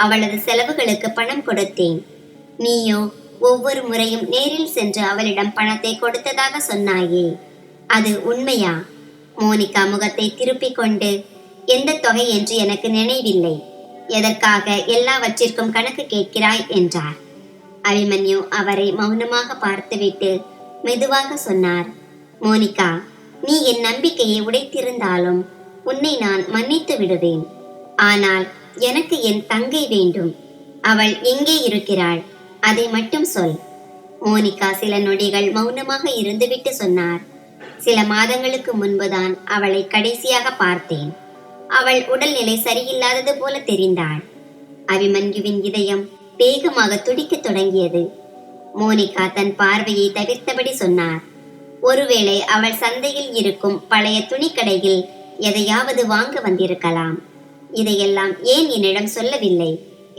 அவளது செலவுகளுக்கு பணம் கொடுத்தேன். நீயோ ஒவ்வொரு முறையும் நேரில் சென்று அவளிடம் பணத்தை கொடுத்ததாக சொன்னாயே, அது உண்மையா? மோனிகா முகத்தை திருப்பிக் கொண்டு, எந்த தொகை என்று எனக்கு நினைவில்லை. எதற்காக எல்லாவற்றிற்கும் கணக்கு கேட்கிறாய் என்றார். அபிமன்யு அவரை மௌனமாக பார்த்துவிட்டு மெதுவாக சொன்னார், மோனிகா, நீ என் நம்பிக்கையை உடைத்திருந்தாலும் உன்னை நான் மன்னித்து விடுவேன். ஆனால் எனக்கு என் தங்கை வேண்டும். அவள் எங்கே இருக்கிறாள்? அதை மட்டும் சொல். மோனிகா சில நொடிகள் மௌனமாக இருந்துவிட்டு சொன்னார், சில மாதங்களுக்கு முன்புதான் அவளை கடைசியாக பார்த்தேன். அவள் உடல்நிலை சரியில்லாதது போல தெரிந்தாள். அபிமன்யுவின் இதயம் வேகமாக துடிக்கத் தொடங்கியது. மோனிகா தன் பார்வையை தவிர்த்தபடி சொன்னார், ஒருவேளை அவள் சந்தையில் இருக்கும் பழைய துணிக்கடையில் எதையாவது வாங்க வந்திருக்கலாம். இதையெல்லாம் ஏன் என்னிடம் சொல்லவில்லை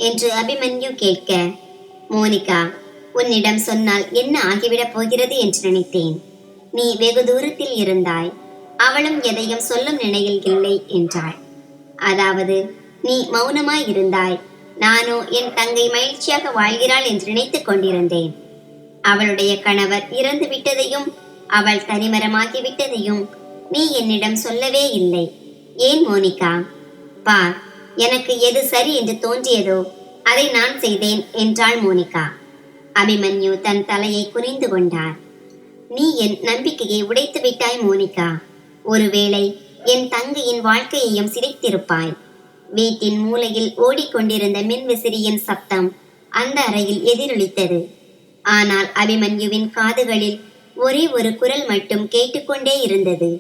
என்று அபிமன்யு கேட்க, மோனிகா, உன்னிடம் சொன்னால் என்ன ஆகிவிடப் போகிறது என்று நினைத்தேன். நீ வெகு தூரத்தில் இருந்தாய். அவளும் எதையும் சொல்லும் நிலையில் இல்லை என்றாள். அதாவது நீ மௌனமாய் இருந்தாய். நானோ என் தங்கை மகிழ்ச்சியாக வாழ்கிறாள் என்று நினைத்துக் கொண்டிருந்தேன். அவளுடைய கணவர் இறந்து விட்டதையும் அவள் தனிமரமாகிவிட்டதையும் நீ என்னிடம் சொல்லவே இல்லை. ஏன் மோனிகா? பார், எனக்கு எது சரி என்று தோன்றியதோ அதை நான் செய்தேன் என்றாள் மோனிகா. அபிமன்யு தன் தலையை குனிந்து கொண்டார். நீ என் நம்பிக்கையை உடைத்து விட்டாய் மோனிகா. ஒருவேளை என் தங்கையின் வாழ்க்கையையும் சிதைத்திருப்பாய். வீட்டின் மூலையில் ஓடிக்கொண்டிருந்த மின்விசிறியின் சப்தம் அந்த அறையில் எதிரொலித்தது. ஆனால் அபிமன்யுவின் காதுகளில் ஒரே ஒரு குரல் மட்டும் கேட்டுக்கொண்டே இருந்தது,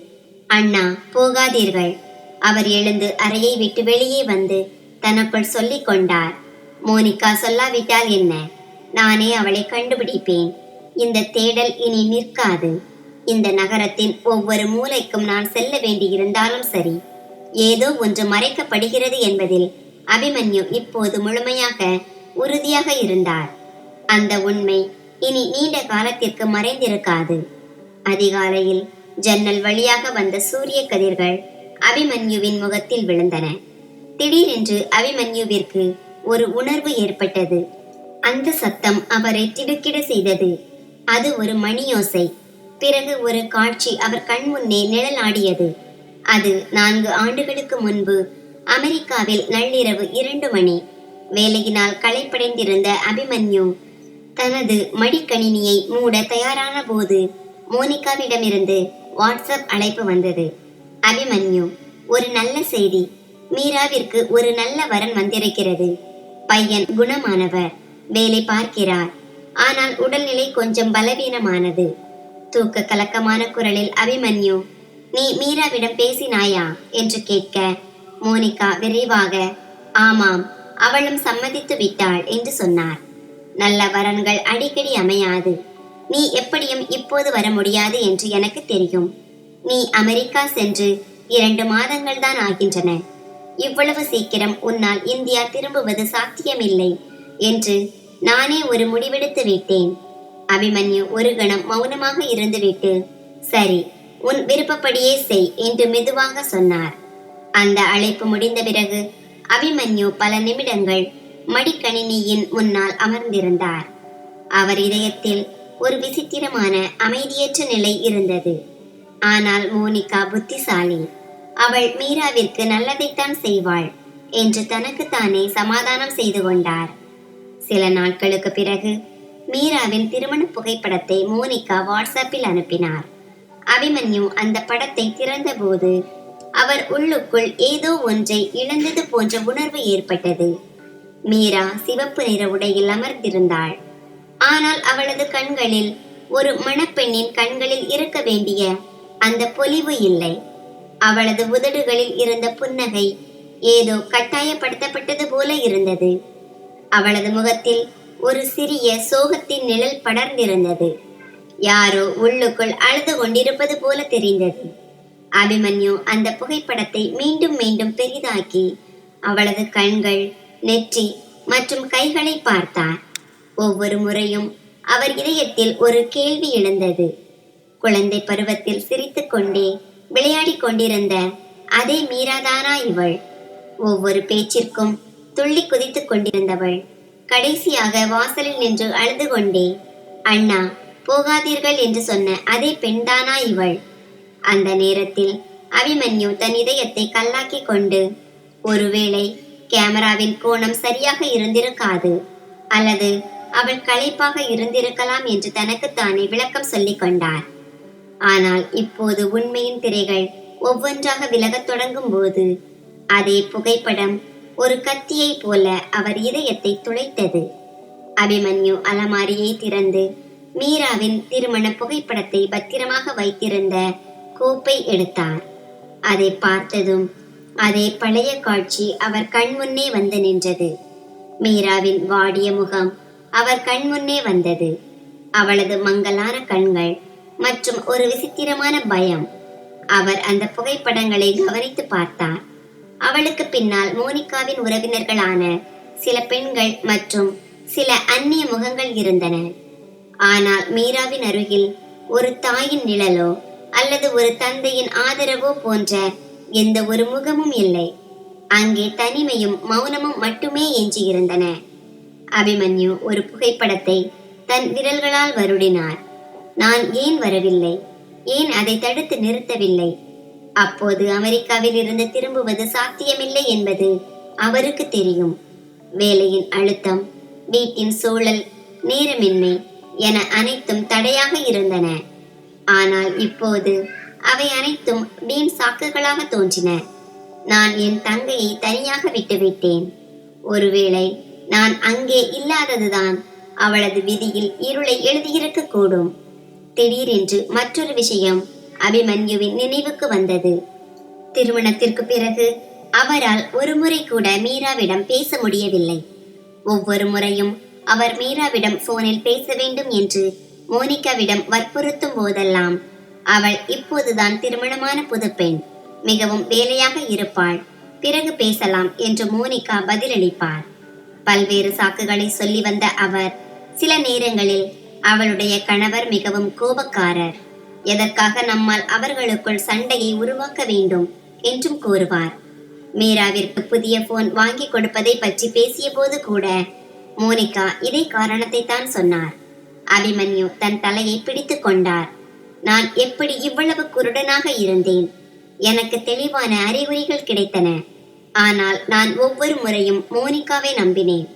அண்ணா, போகாதீர்கள். அவர் எழுந்து அறையை விட்டு வெளியே வந்து தனக்குள் சொல்லிக் கொண்டார், மோனிகா சொல்லாவிட்டால் என்ன? நானே அவளை கண்டுபிடிப்பேன். இந்த தேடல் இனி நிற்காது. இந்த நகரத்தின் ஒவ்வொரு மூலைக்கும் நான் செல்ல வேண்டியிருந்தாலும் சரி, ஏதோ ஒன்று மறைக்கப்படுகிறது என்பதில் அபிமன்யு இப்போது முழுமையாக உறுதியாக இருந்தார். அந்த உண்மை இனி நீண்ட காலத்திற்கு மறைந்திருக்காது. அதிகாலையில் ஜன்னல் வழியாக வந்த சூரிய கதிர்கள் அபிமன்யுவின் முகத்தில் விழுந்தன. திடீரென்று அபிமன்யுவிற்கு ஒரு உணர்வு ஏற்பட்டது. அந்த சத்தம் அவரை திடுக்கிட செய்தது. அது ஒரு மணியோசை. பிறகு ஒரு காட்சி அவர் கண் முன்னே நிழலாடியது. அது 4 ஆண்டுகளுக்கு முன்பு அமெரிக்காவில் நள்ளிரவு 2 மணி. வேலையினால் களைப்படைந்திருந்த அபிமன்யு தனது மடிக்கணினியை மூட தயாரான போது மோனிகாவிடமிருந்து வாட்ஸ்அப் அழைப்பு வந்தது. அபிமன்யு, ஒரு நல்ல செய்தி. மீராவிற்கு ஒரு நல்ல வரன் வந்திருக்கிறது. பையன் குணமானவர், வேலை பார்க்கிறார். ஆனால் உடல்நிலை கொஞ்சம் பலவீனமானது. தூக்க கலக்கமான குரலில் அபிமன்யு, நீ மீராவிடம் பேசினாயா என்று கேட்க, மோனிகா விரைவாக, ஆமாம், அவளும் சம்மதித்து விட்டாள் என்று சொன்னார். நல்ல வரன்கள் அடிக்கடி அமையாது. நீ எப்படியும் இப்போது வர முடியாது என்று எனக்கு தெரியும். நீ அமெரிக்கா சென்று 2 மாதங்கள் தான் ஆகின்றன. இவ்வளவு சீக்கிரம் உன்னால் இந்தியா திரும்புவது சாத்தியமில்லை என்று நானே ஒரு முடிவெடுத்து விட்டேன். அபிமன்யு ஒரு கணம் மௌனமாக இருந்துவிட்டு, சரி, உன் விருப்பப்படியே செய் என்று மெதுவாக சொன்னார். அந்த அழைப்பு முடிந்த பிறகு அபிமன்யு பல நிமிடங்கள் மடிக்கணினியின் முன்னால் அமர்ந்திருந்தார். அவர் இதயத்தில் ஒரு விசித்திரமான அமைதியற்ற நிலை இருந்தது. ஆனால் மோனிகா புத்திசாலி. அவள் மீராவிற்கு நல்லதைத்தான் செய்வாள் என்று தனக்குத்தானே சமாதானம் செய்து கொண்டார். சில நாட்களுக்கு பிறகு மீராவின் திருமண புகைப்படத்தை மோனிகா வாட்ஸ்அப்பில் அனுப்பினார். அபிமன்யு அந்த படத்தை திறந்தபோது அவர் உள்ளுக்குள் ஏதோ ஒன்றை இழந்தது போன்ற உணர்வு ஏற்பட்டது. மீரா சிவப்பு நிற உடையில் அமர்ந்திருந்தாள். ஆனால் அவளது கண்களில் ஒரு மணப்பெண்ணின் கண்களில் இருக்க வேண்டிய அந்த பொலிவு இல்லை. அவளது உதடுகளில் இருந்த புன்னகை ஏதோ கட்டாயப்படுத்தப்பட்டது போல இருந்தது. அவளது முகத்தில் ஒரு சிறிய சோகத்தின் நிழல் படர்ந்திருந்தது. யாரோ உள்ளுக்குள் அழுது கொண்டிருப்பது போல தெரிந்தது. அபிமன்யு அந்த புகைப்படத்தை மீண்டும் மீண்டும் பெரிதாக்கி அவளது கண்கள், நெற்றி மற்றும் கைகளை பார்த்தார். ஒவ்வொரு முறையும் அவர் இதயத்தில் ஒரு கேள்வி எழுந்தது. குழந்தை பருவத்தில் சிரித்துக்கொண்டே விளையாடிக் கொண்டிருந்த அதே மீராதானா இவள்? ஒவ்வொரு பேச்சிற்கும் துள்ளி குதித்துக் கொண்டிருந்தவள் கடைசியாக வாசலில் நின்று அழுது கொண்டே அண்ணா போகாதீர்கள் என்று சொன்ன அதே பெண்தானா இவள்? அந்த நேரத்தில் அபிமன்யு தன் இதயத்தை கல்லாக்கி கொண்டு, ஒருவேளை கேமராவின் கோணம் சரியாக இருந்திருக்காது, அல்லது அவள் களைப்பாக இருந்திருக்கலாம் என்று தனக்குத்தானே விளக்கம் சொல்லிக் கொண்டார். ஆனால் இப்போது உண்மையின் திரைகள் ஒவ்வொன்றாக விலகத் தொடங்கும் போது அதே புகைப்படம் ஒரு கத்தியை போல அவர் இதயத்தை துளைத்தது. அபிமன்யு அலமாரியை திறந்து மீராவின் திருமண புகைப்படத்தை பத்திரமாக வைத்திருந்த கோப்பை எடுத்தார். அதை பார்த்ததும் அதே பழைய காட்சி அவர் கண்முன்னே வந்து நின்றது. மீராவின் வாடிய முகம் அவர் கண்முன்னே வந்தது. அவளது மங்கலான கண்கள் மற்றும் ஒரு விசித்திரமான பயம். அவர் அந்த புகைப்படங்களை கவனித்து பார்த்தார். அவளுக்கு பின்னால் மோனிகாவின் உறவினர்களான சில பெண்கள் மற்றும் சில அந்நிய முகங்கள் இருந்தன. ஆனால் மீராவின் அருகில் ஒரு தாயின் நிழலோ அல்லது ஒரு தந்தையின் ஆதரவோ போன்ற எந்த ஒரு முகமும் இல்லை. அங்கே தனிமையும் மௌனமும் மட்டுமே எஞ்சியிருந்தன. அபிமன்யு ஒரு புகைப்படத்தை தன் விரல்களால் வருடினார். நான் ஏன் வரவில்லை? ஏன் அதை தடுத்து நிறுத்தவில்லை? அப்போது அமெரிக்காவில் இருந்து திரும்புவது சாத்தியமில்லை என்பது அவருக்கு தெரியும். வேலையின் அழுத்தம், வீட்டின் சூழல், நேரமின்மை என அனைத்தும் தடையாக இருந்தன. ஆனால் இப்போது அவை அனைத்தும் வீண் சாக்குகளாக தோன்றின. நான் என் தங்கையை தனியாக விட்டுவிட்டேன். ஒருவேளை நான் அங்கே இல்லாததுதான் அவளது விதியில் இருளை எழுதியிருக்க கூடும். திடீரென்று மற்றொரு விஷயம் அபிமன்யுவின் நினைவுக்கு வந்தது. திருமணத்திற்கு பிறகு அவரால் ஒரு முறை கூட மீராவிடம் பேச முடியவில்லை. ஒவ்வொரு முறையும் அவர் மீராவிடம் போனில் பேச வேண்டும் என்று மோனிகாவிடம் வற்புறுத்தும் போதெல்லாம் அவள் இப்போதுதான் திருமணமான புதுப்பெண், மிகவும் வேலையாக இருப்பாள், பிறகு பேசலாம் என்று மோனிகா பதிலளிப்பார். பல்வேறு சாக்குகளை சொல்லி வந்த அவர் சில நேரங்களில் அவளுடைய கணவர் மிகவும் கோபக்காரர், எதற்காக நம்மால் அவர்களுக்குள் சண்டையை உருவாக்க வேண்டும் என்றும் கூறுவார். மீராவிற்கு புதிய போன் வாங்கி கொடுப்பதை பற்றி பேசிய போது கூட மோனிகா இதே காரணத்தை தான் சொன்னார். அபிமன்யு தன் தலையை பிடித்து கொண்டார். நான் எப்படி இவ்வளவு குருடனாக இருந்தேன்? எனக்கு தெளிவான அறிகுறிகள் கிடைத்தன. ஆனால் நான் ஒவ்வொரு முறையும் மோனிகாவை நம்பினேன்.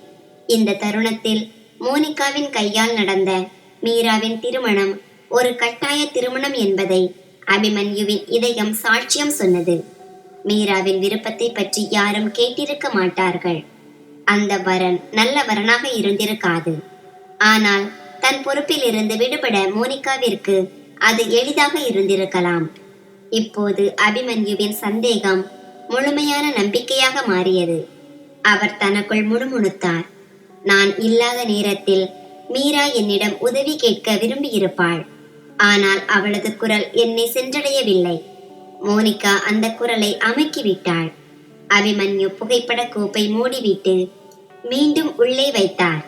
இந்த தருணத்தில் மோனிகாவின் கையால் நடந்த மீராவின் திருமணம் ஒரு கட்டாய திருமணம் என்பதை அபிமன்யுவின் இதயம் சாட்சியம் சொன்னது. மீராவின் விருப்பத்தை பற்றி யாரும் கேட்டிருக்க மாட்டார்கள். அந்த வரன் நல்ல வரனாக இருந்திருக்காது. ஆனால் தன் பொறுப்பில் இருந்து விடுபட மோனிகாவிற்கு அது எளிதாக இருந்திருக்கலாம். இப்போது அபிமன்யுவின் சந்தேகம் முழுமையான நம்பிக்கையாக மாறியது. அவர் தனக்குள் முணுமுணுத்தார். நான் இல்லாத நேரத்தில் மீரா என்னிடம் உதவி கேட்க விரும்பியிருப்பாள். ஆனால் அவளது குரல் என்னை சென்றடையவில்லை. மோனிகா அந்த குரலை அமுக்கிவிட்டாள். அபிமன்யு புகைப்பட கோப்பை மூடிவிட்டு மீண்டும் உள்ளே வைத்தார்.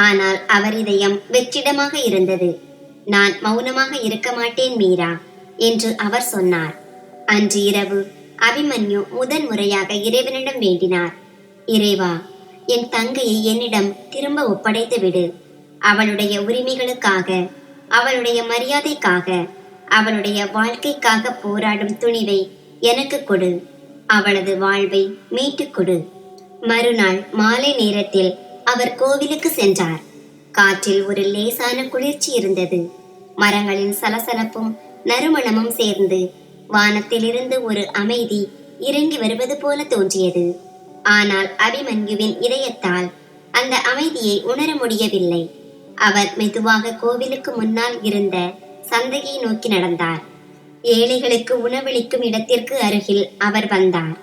ஆனால் அவர் இதயம் வெற்றிடமாக இருந்தது. நான் மௌனமாக இருக்க மாட்டேன் மீரா என்று அவர் சொன்னார். அன்று இரவு அபிமன்யு முதன் முறையாக இறைவனிடம் வேண்டினார். இறைவா, என் தங்கையை என்னிடம் திரும்ப ஒப்படைத்து விடு. அவளுடைய உரிமைகளுக்காக, அவளுடைய மரியாதைக்காக, அவளுடைய வாழ்க்கைக்காக போராடும் துணிவை எனக்கு கொடு. அவளது வாழ்வை மீட்டுக் கொடு. மறுநாள் மாலை நேரத்தில் அவர் கோவிலுக்கு சென்றார். காற்றில் ஒரு லேசான குளிர்ச்சி இருந்தது. மரங்களின் சலசலப்பும் நறுமணமும் சேர்ந்து வானத்திலிருந்து ஒரு அமைதி இறங்கி வருவது போல தோன்றியது. ஆனால் அபிமன்யுவின் இதயத்தால் அந்த அமைதியை உணர முடியவில்லை. அவர் மெதுவாக கோவிலுக்கு முன்னால் இருந்த சந்தையை நோக்கி நடந்தார். ஏழைகளுக்கு உணவளிக்கும் இடத்திற்கு அருகில் அவர் வந்தார்.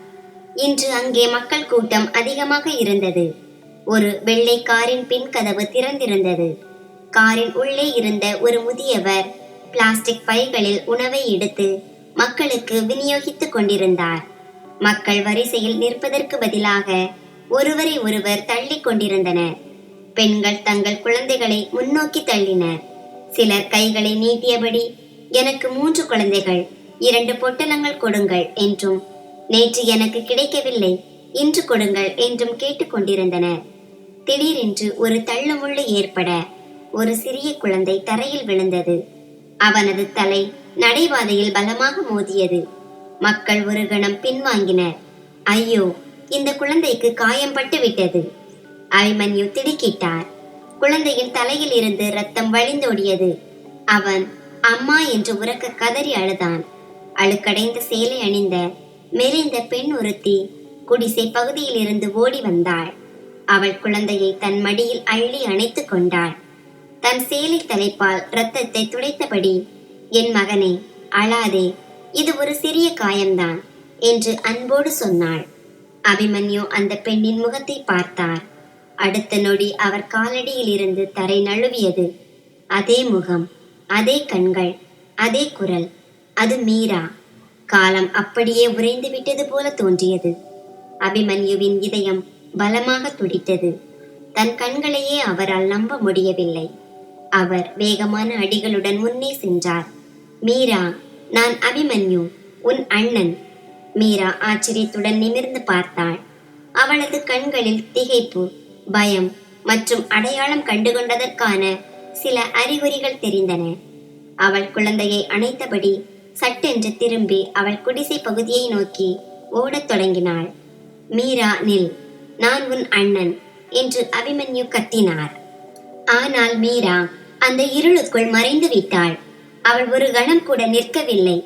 இன்று அங்கே மக்கள் கூட்டம் அதிகமாக இருந்தது. ஒரு வெள்ளை காரின் பின் கதவு திறந்திருந்தது. காரின் உள்ளே இருந்த ஒரு முதியவர் பிளாஸ்டிக் பைகளில் உணவை எடுத்து மக்களுக்கு விநியோகித்துக் கொண்டிருந்தார். மக்கள் வரிசையில் நிற்பதற்கு பதிலாக ஒருவரை ஒருவர் தள்ளி கொண்டிருந்தனர். பெண்கள் தங்கள் குழந்தைகளை முன்னோக்கி தள்ளினர். சிலர் கைகளை நீட்டியபடி, எனக்கு 3 குழந்தைகள், 2 பொட்டலங்கள் கொடுங்கள் என்றும், நேற்று எனக்கு கிடைக்கவில்லை, இன்று கொடுங்கள் என்றும் கேட்டுக்கொண்டிருந்தனர். திடீரென்று ஒரு தள்ளுமுள்ளு ஏற்பட ஒரு சிறிய குழந்தை தரையில் விழுந்தது. அவனது தலை நடைபாதையில் பலமாக மோதியது. மக்கள் ஒரு கணம் பின்வாங்கினர். ஐயோ, இந்த குழந்தைக்கு காயம் பட்டு விட்டது. அபிமன்யு திடுக்கிட்டார். குழந்தையின் தலையில் இருந்து ரத்தம் வழிந்தோடியது. அவன் அம்மா என்று உரக்க கதறி அழுதான். அழுக்கடைந்த சேலை அணிந்த மெலிந்த பெண் ஒருத்தி குடிசை பகுதியில் இருந்து ஓடி வந்தாள். அவள் குழந்தையை தன் மடியில் அள்ளி அணைத்துக் கொண்டாள். தன் சேலை தலைப்பால் இரத்தத்தை துடைத்தபடி, என் மகனே, அழாதே, இது ஒரு சிறிய காயம்தான் என்று அன்போடு சொன்னாள். அபிமன்யு அந்த பெண்ணின் முகத்தை பார்த்தார். அடுத்த நொடி அவர் காலடியில் இருந்து தரை நழுவியது. அதே முகம், அதே கண்கள், அதே குரல். அது மீரா. காலம் அப்படியே உறைந்து விட்டது போல தோன்றியது. அபிமன்யுவின் இதயம் பலமாக துடித்தது. தன் கண்களையே அவரால் நம்ப முடியவில்லை. அவர் வேகமான அடிகளுடன் முன்னே சென்றார். மீரா, நான் அபிமன்யு, உன் அண்ணன். மீரா ஆச்சரியத்துடன் நிமிர்ந்து பார்த்தாள். அவளது கண்களில் திகைப்பு, பயம் மற்றும் அடையாளம் கண்டுகொண்டதற்கான சில அறிகுறிகள் தெரிந்தன. அவள் குழந்தையை அணைத்தபடி சட்டென்று திரும்பி அவள் குடிசை பகுதியை நோக்கி ஓடத் தொடங்கினாள். மீரா, நில், நான் உன் அண்ணன் என்று அபிமன்யு கத்தினார். ஆனால் மீரா அந்த இருளுக்குள் மறைந்து விட்டாள். அவள் ஒரு கணம் கூட நிற்கவில்லை,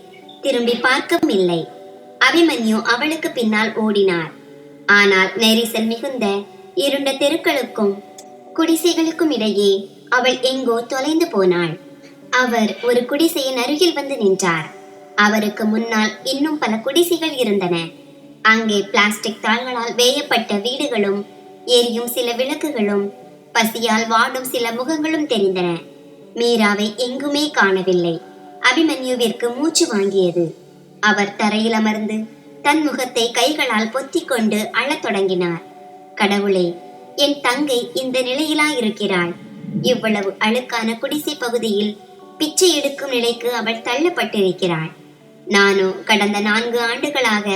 திரும்பி பார்க்கவும் இல்லை. அபிமன்யு அவளுக்கு பின்னால் ஓடினார். ஆனால் நெரிசல் மிகுந்த இருண்ட தெருக்களுக்கும் குடிசைகளுக்கும் இடையே அவள் எங்கோ தொலைந்து போனாள். அவர் ஒரு குடிசையின் அருகில் வந்து நின்றார். அவருக்கு முன்னால் இன்னும் பல குடிசைகள் இருந்தன. அங்கே பிளாஸ்டிக் தாள்களால் வேயப்பட்ட வீடுகளும் எரியும் சில விளக்குகளும் பசியால் வாடும் சில முகங்களும் தெரிந்தன. மீராவை எங்குமே காணவில்லை. அபிமன்யுவிற்கு மூச்சு வாங்கியது. அவர் தரையில் அமர்ந்து தன் முகத்தை கைகளால் பொத்திக் கொண்டு அழத் தொடங்கினார். கடவுளே, என் தங்கை இந்த நிலையிலா இருக்கிறாள்? இவ்வளவு அழுக்கான குடிசை பகுதியில் பிச்சை எடுக்கும் நிலைக்கு அவள் தள்ளப்பட்டிருக்கிறாள். நானோ கடந்த 4 ஆண்டுகளாக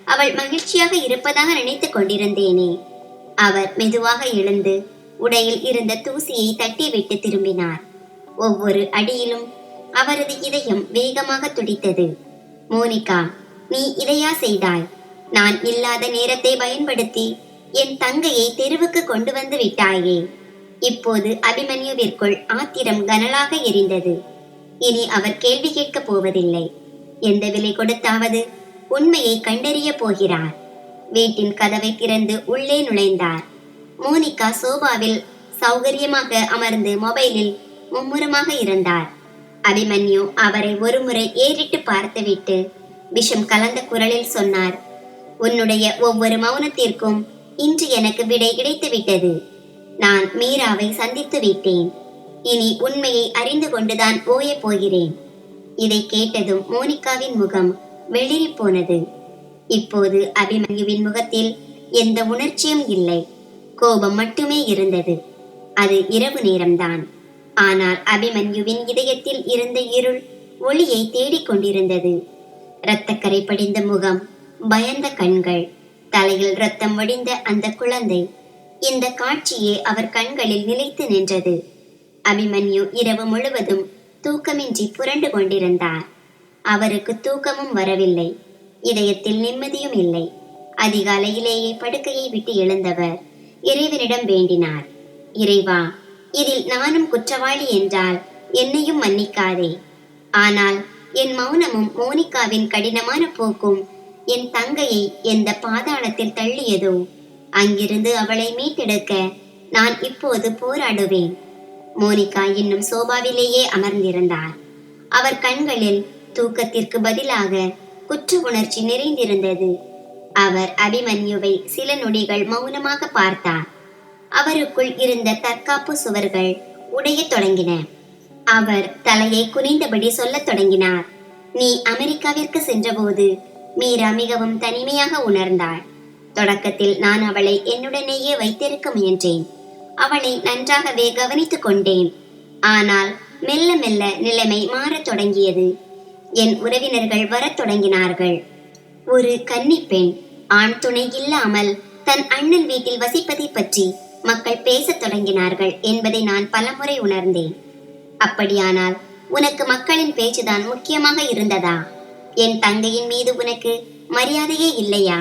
அவள் மகிழ்ச்சியாக இருப்பதாக நினைத்துக் கொண்டிருந்தேனே. அவர் மெதுவாக எழுந்து உடையில் இருந்த தூசியை தட்டிவிட்டு திரும்பினார். ஒவ்வொரு அடியிலும் அவரது இதயம் வேகமாக துடித்தது. மோனிகா, நீ இதையா செய்தாய்? நான் இல்லாத நேரத்தை பயன்படுத்தி என் தங்கையை தெருவுக்கு கொண்டு வந்து விட்டாயே. இப்போது அபிமன்யுவிற்குள் ஆத்திரம் கனலாக எரிந்தது. இனி அவர் கேள்வி கேட்கப் போவதில்லை. எந்த விலை கொடுத்தாவது உண்மையை கண்டறிய போகிறார். வீட்டின் கதவை திறந்து உள்ளே நுழைந்தார். மோனிகா சோபாவில் சௌகரியமாக அமர்ந்து மொபைலில் மும்முரமாக இருந்தார். அபிமன்யு அவரை ஒருமுறை ஏறிட்டு பார்த்துவிட்டு விஷம் கலந்த குரலில் சொன்னார், உன்னுடைய ஒவ்வொரு மௌனத்திற்கும் இன்று எனக்கு விடை கிடைத்துவிட்டது. நான் மீராவை சந்தித்து விட்டேன். இனி உண்மையை அறிந்து கொண்டுதான் ஓயப் போகிறேன். இதை கேட்டதும் மோனிகாவின் முகம் வெளிரி போனது. இப்போது அபிமன்யுவின் முகத்தில் எந்த உணர்ச்சியும் இல்லை, கோபம் மட்டுமே இருந்தது. அது இரவு நேரம்தான். ஆனால் அபிமன்யுவின் இதயத்தில் இருந்த இருள் ஒளியை தேடிக் கொண்டிருந்தது. இரத்தக்கரை படிந்த முகம், பயந்த கண்கள், தலையில் ரத்தம் வடிந்த அந்த குழந்தை. இந்த காட்சியே அவர் கண்களில் நிலைத்து நின்றது. அபிமன்யு இரவு முழுவதும் தூக்கமின்றி புரண்டு கொண்டிருந்தார். அவருக்கு தூக்கமும் வரவில்லை, இதயத்தில் நிம்மதியும் இல்லை. அதிகாலையிலேயே படுக்கையை விட்டு எழுந்தவர் இறைவனிடம் வேண்டினார், இறைவா, இதில் நானும் குற்றவாளி என்றால் என்னையும் மன்னிக்காதே. ஆனால் என் மௌனமும் மோனிகாவின் கடினமான போக்கும் என் தங்கையை எந்த பாதாளத்தில் தள்ளியதோ அங்கிருந்து அவளை மீட்டெடுக்க நான் இப்போது போராடுவேன். மோனிகா இன்னும் சோபாவிலேயே அமர்ந்திருந்தார். அவர் கண்களில் தூக்கத்திற்கு பதிலாக குற்ற உணர்ச்சி நிறைந்திருந்தது. அவர் அபிமன்யுவை சில நொடிகள் மௌனமாக பார்த்தார். அவருக்குள் இருந்த தற்காப்பு சுவர்கள் உடையத் தொடங்கின. அவர் தலையை குனிந்தபடி சொல்லத் தொடங்கினார், நீ அமெரிக்காவிற்கு சென்றபோது மீரா மிகவும் தனிமையாக உணர்ந்தாள். தொடக்கத்தில் நான் அவளை என்னுடனேயே வைத்திருக்க முயன்றேன். அவளை நன்றாகவே கவனித்துக் கொண்டேன். ஆனால் மெல்ல மெல்ல நிலைமை மாறத் தொடங்கியது. என் உறவினர்கள் வரத் தொடங்கினார்கள். ஒரு கன்னிப் பெண் ஆண் துணை இல்லாமல் தன் அண்ணன் வீட்டில் வசிப்பதை பற்றி மக்கள் பேசத் தொடங்கினார்கள் என்பதை நான் பலமுறை உணர்ந்தேன். அப்படியானால் உனக்கு மக்களின் பேச்சுதான் முக்கியமாக இருந்ததா? என் தங்கையின் மீது உனக்கு மரியாதையே இல்லையா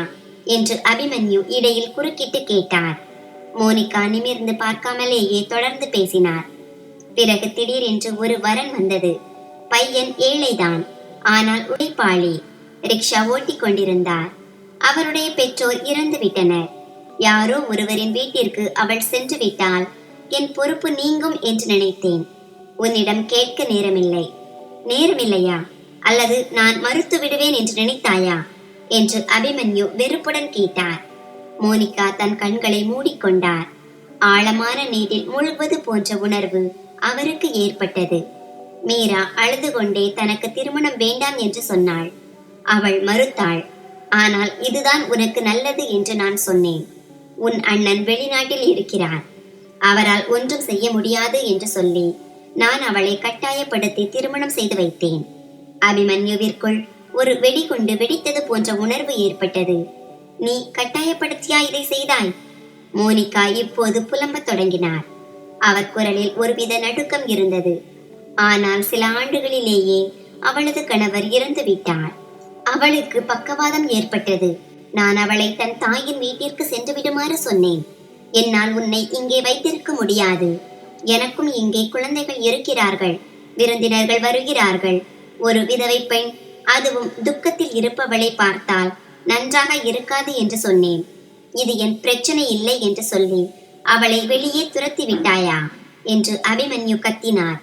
என்று அபிமன்யு இடையில் குறுக்கிட்டு கேட்டார். மோனிகா நிமிர்ந்து பார்க்காமலேயே தொடர்ந்து பேசினார். பிறகு திடீரென்று ஒரு வரன் வந்தது. பையன் ஏழைதான், ஆனால் உழைப்பாளி. ரிக்ஷா ஓட்டி கொண்டிருந்தார். அவருடைய பெற்றோர் இறந்து விட்டனர். யாரோ ஒருவரின் வீட்டிற்கு அவள் சென்று விட்டால் என் பொறுப்பு நீங்கும் என்று நினைத்தேன். உன்னிடம் கேட்க நேரமில்லை. நேரமில்லையா? அல்லது நான் மறுத்து விடுவேன் என்று நினைத்தாயா என்று அபிமன்யு வெறுப்புடன் கேட்டார். மோனிகா தன் கண்களை மூடிக்கொண்டார். ஆழமான நீரில் மூழ்குவது போன்ற உணர்வு அவருக்கு ஏற்பட்டது. மீரா அழுது கொண்டே தனக்கு திருமணம் வேண்டாம் என்று சொன்னாள். அவள் மறுத்தாள். ஆனால் இதுதான் உனக்கு நல்லது என்று நான் சொன்னேன். உன் அண்ணன் வெளிநாட்டில் இருக்கிறார். அவரால் ஒன்றும் செய்ய முடியாது என்று சொல்லி நான் அவளை கட்டாயப்படுத்தி திருமணம் செய்து வைத்தேன். அபிமன்யுவிற்குள் ஒரு வெடிகுண்டு வெடித்தது போன்ற உணர்வு ஏற்பட்டது. நீ கட்டாயப்படுத்தியா இதை செய்தாய்? மோனிகா இப்போது புலம்பத் தொடங்கினார். அவர் குரலில் ஒருவித நடுக்கம் இருந்தது. ஆனால் சில ஆண்டுகளிலேயே அவளது கணவர் இறந்து விட்டார். அவளுக்கு பக்கவாதம் ஏற்பட்டது. நான் அவளை தன் தாயின் வீட்டிற்கு சென்று விடுமாறு சொன்னேன். என்னால் உன்னை இங்கே வைத்திருக்க முடியாது. எனக்கும் இங்கே குழந்தைகள் இருக்கிறார்கள். விருந்தினர்கள் வருகிறார்கள். ஒரு விதவை பெண், அதுவும் துக்கத்தில் இருப்பவளை பார்த்தால் நன்றாக இருக்காது என்று சொன்னேன். இது என் பிரச்சனை இல்லை என்று சொல்லி அவளை வெளியே துரத்தி விட்டாயா என்று அபிமன்யு கத்தினார்.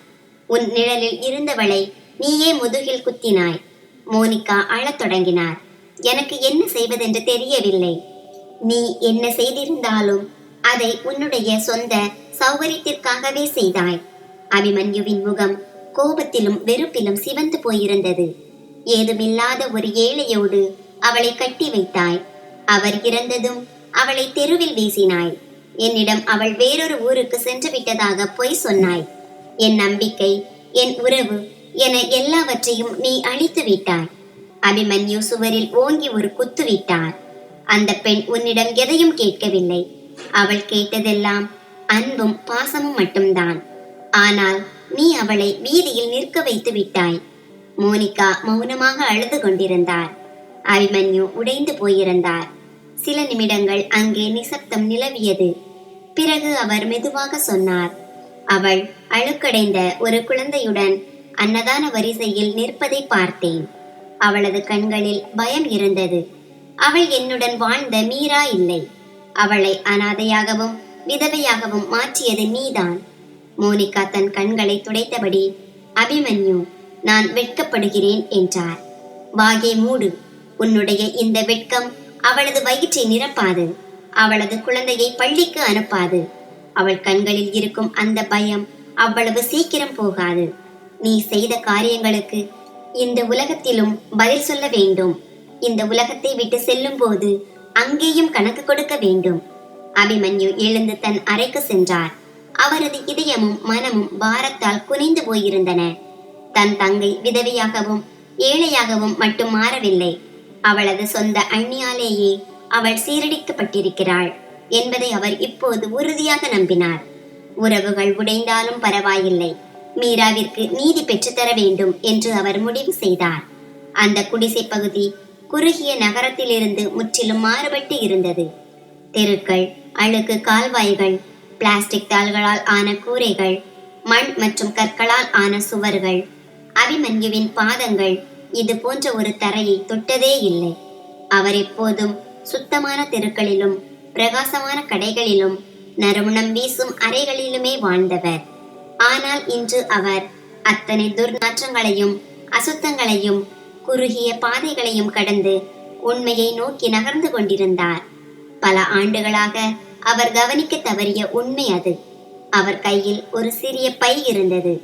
உன் நிழலில் இருந்தவளை நீயே முதுகில் குத்தினாய். மோனிகா அழத் தொடங்கினார். எனக்கு என்ன செய்வதென்று தெரியவில்லை. நீ என்ன செய்திருந்தாலும் அதை உன்னுடைய சொந்த சௌகரியத்திற்காகவே செய்தாய். அபிமன்யுவின் முகம் கோபத்திலும் வெறுப்பிலும் சிவந்து போயிருந்தது. ஏதுமில்லாத ஒரு ஏழையோடு அவளை கட்டி வைத்தாய். அவர் இறந்ததும் அவளை தெருவில் வீசினாய். என்னிடம் அவள் வேறொரு ஊருக்கு சென்று விட்டதாக பொய் சொன்னாய். என் நம்பிக்கை, என் உறவு என எல்லாவற்றையும் நீ அழித்து விட்டாய். அபிமன்யு சுவரில் ஓங்கி ஒரு குத்து விட்டார். அந்த பெண் உன்னிடம் எதையும் கேட்கவில்லை. அவள் கேட்டதெல்லாம் அன்பும் பாசமும் மட்டும்தான். ஆனால் நீ அவளை வீதியில் நிற்க வைத்து விட்டாய். மோனிகா மௌனமாக அழுது கொண்டிருந்தார். அபிமன்யு உடைந்து போயிருந்தார். சில நிமிடங்கள் அங்கே நிசப்தம் நிலவியது. பிறகு அவர் மெதுவாக சொன்னார். அவள் அழுக்கடைந்த ஒரு குழந்தையுடன் அன்னதான வரிசையில் நிற்பதை பார்த்தேன். அவளது கண்களில் பயம் இருந்தது. அவள் என்னுடன் வாழ்ந்த மீரா இல்லை. அவளை அனாதையாகவும் விதவையாகவும் மாற்றியது நீதான். மோனிகா தன் கண்களை துடைத்தபடி, அபிமன்யு, நான் வெட்கப்படுகிறேன் என்றார். வாயை மூடு. உன்னுடைய இந்த வெட்கம் அவளது வயிற்றை நிரப்பாது. அவளது குழந்தையை பள்ளிக்கு அனுப்பாது. அவள் கண்களில் இருக்கும் அந்த பயம் அவ்வளவு சீக்கிரம் போகாது. நீ செய்த காரியங்களுக்கு இந்த உலகத்திலும் பதில் சொல்ல வேண்டும். இந்த உலகத்தை விட்டு செல்லும் போது அங்கேயும் கணக்கு கொடுக்க வேண்டும். அபிமன்யு எழுந்து தன் அறைக்கு சென்றார். அவரது இதயமும் மனமும் பாரத்தால் குனிந்து போயிருந்தன. தன் தங்கை விதவையாகவும் ஏழையாகவும் மட்டும் மாறவில்லை. அவளது சொந்த அண்ணியாலேயே அவள் சீரடிக்கப்பட்டிருக்கிறாள் என்பதை அவர் இப்போது உறுதியாக நம்பினார். உறவுகள் உடைந்தாலும் பரவாயில்லை, மீராவிற்கு நீதி பெற்றுத்தர வேண்டும் என்று அவர் முடிவு செய்தார். அந்த குடிசை பகுதி குறுகிய நகரத்திலிருந்து முற்றிலும் மாறுபட்டு இருந்தது. தெருக்கள், அழுக்கு கால்வாய்கள், பிளாஸ்டிக் தாள்களால் ஆன கூரைகள், மண் மற்றும் கற்களால் ஆன சுவர்கள். அபிமன்யுவின் பாதங்கள் இது போன்ற ஒரு தரையை தொட்டதே இல்லை. அவர் எப்போதும் சுத்தமான தெருக்களிலும் பிரகாசமான கடைகளிலும் நறுமணம் வீசும் அறைகளிலுமே வாழ்ந்தவர். ஆனால் இன்று அவர் அத்தனை துர்நாற்றங்களையும் அசுத்தங்களையும் குறுகிய பாதைகளையும் கடந்து உண்மையை நோக்கி நகர்ந்து கொண்டிருந்தார். பல ஆண்டுகளாக அவர் கவனிக்க தவறிய உண்மை அது. அவர் கையில் ஒரு சிறிய பை இருந்தது.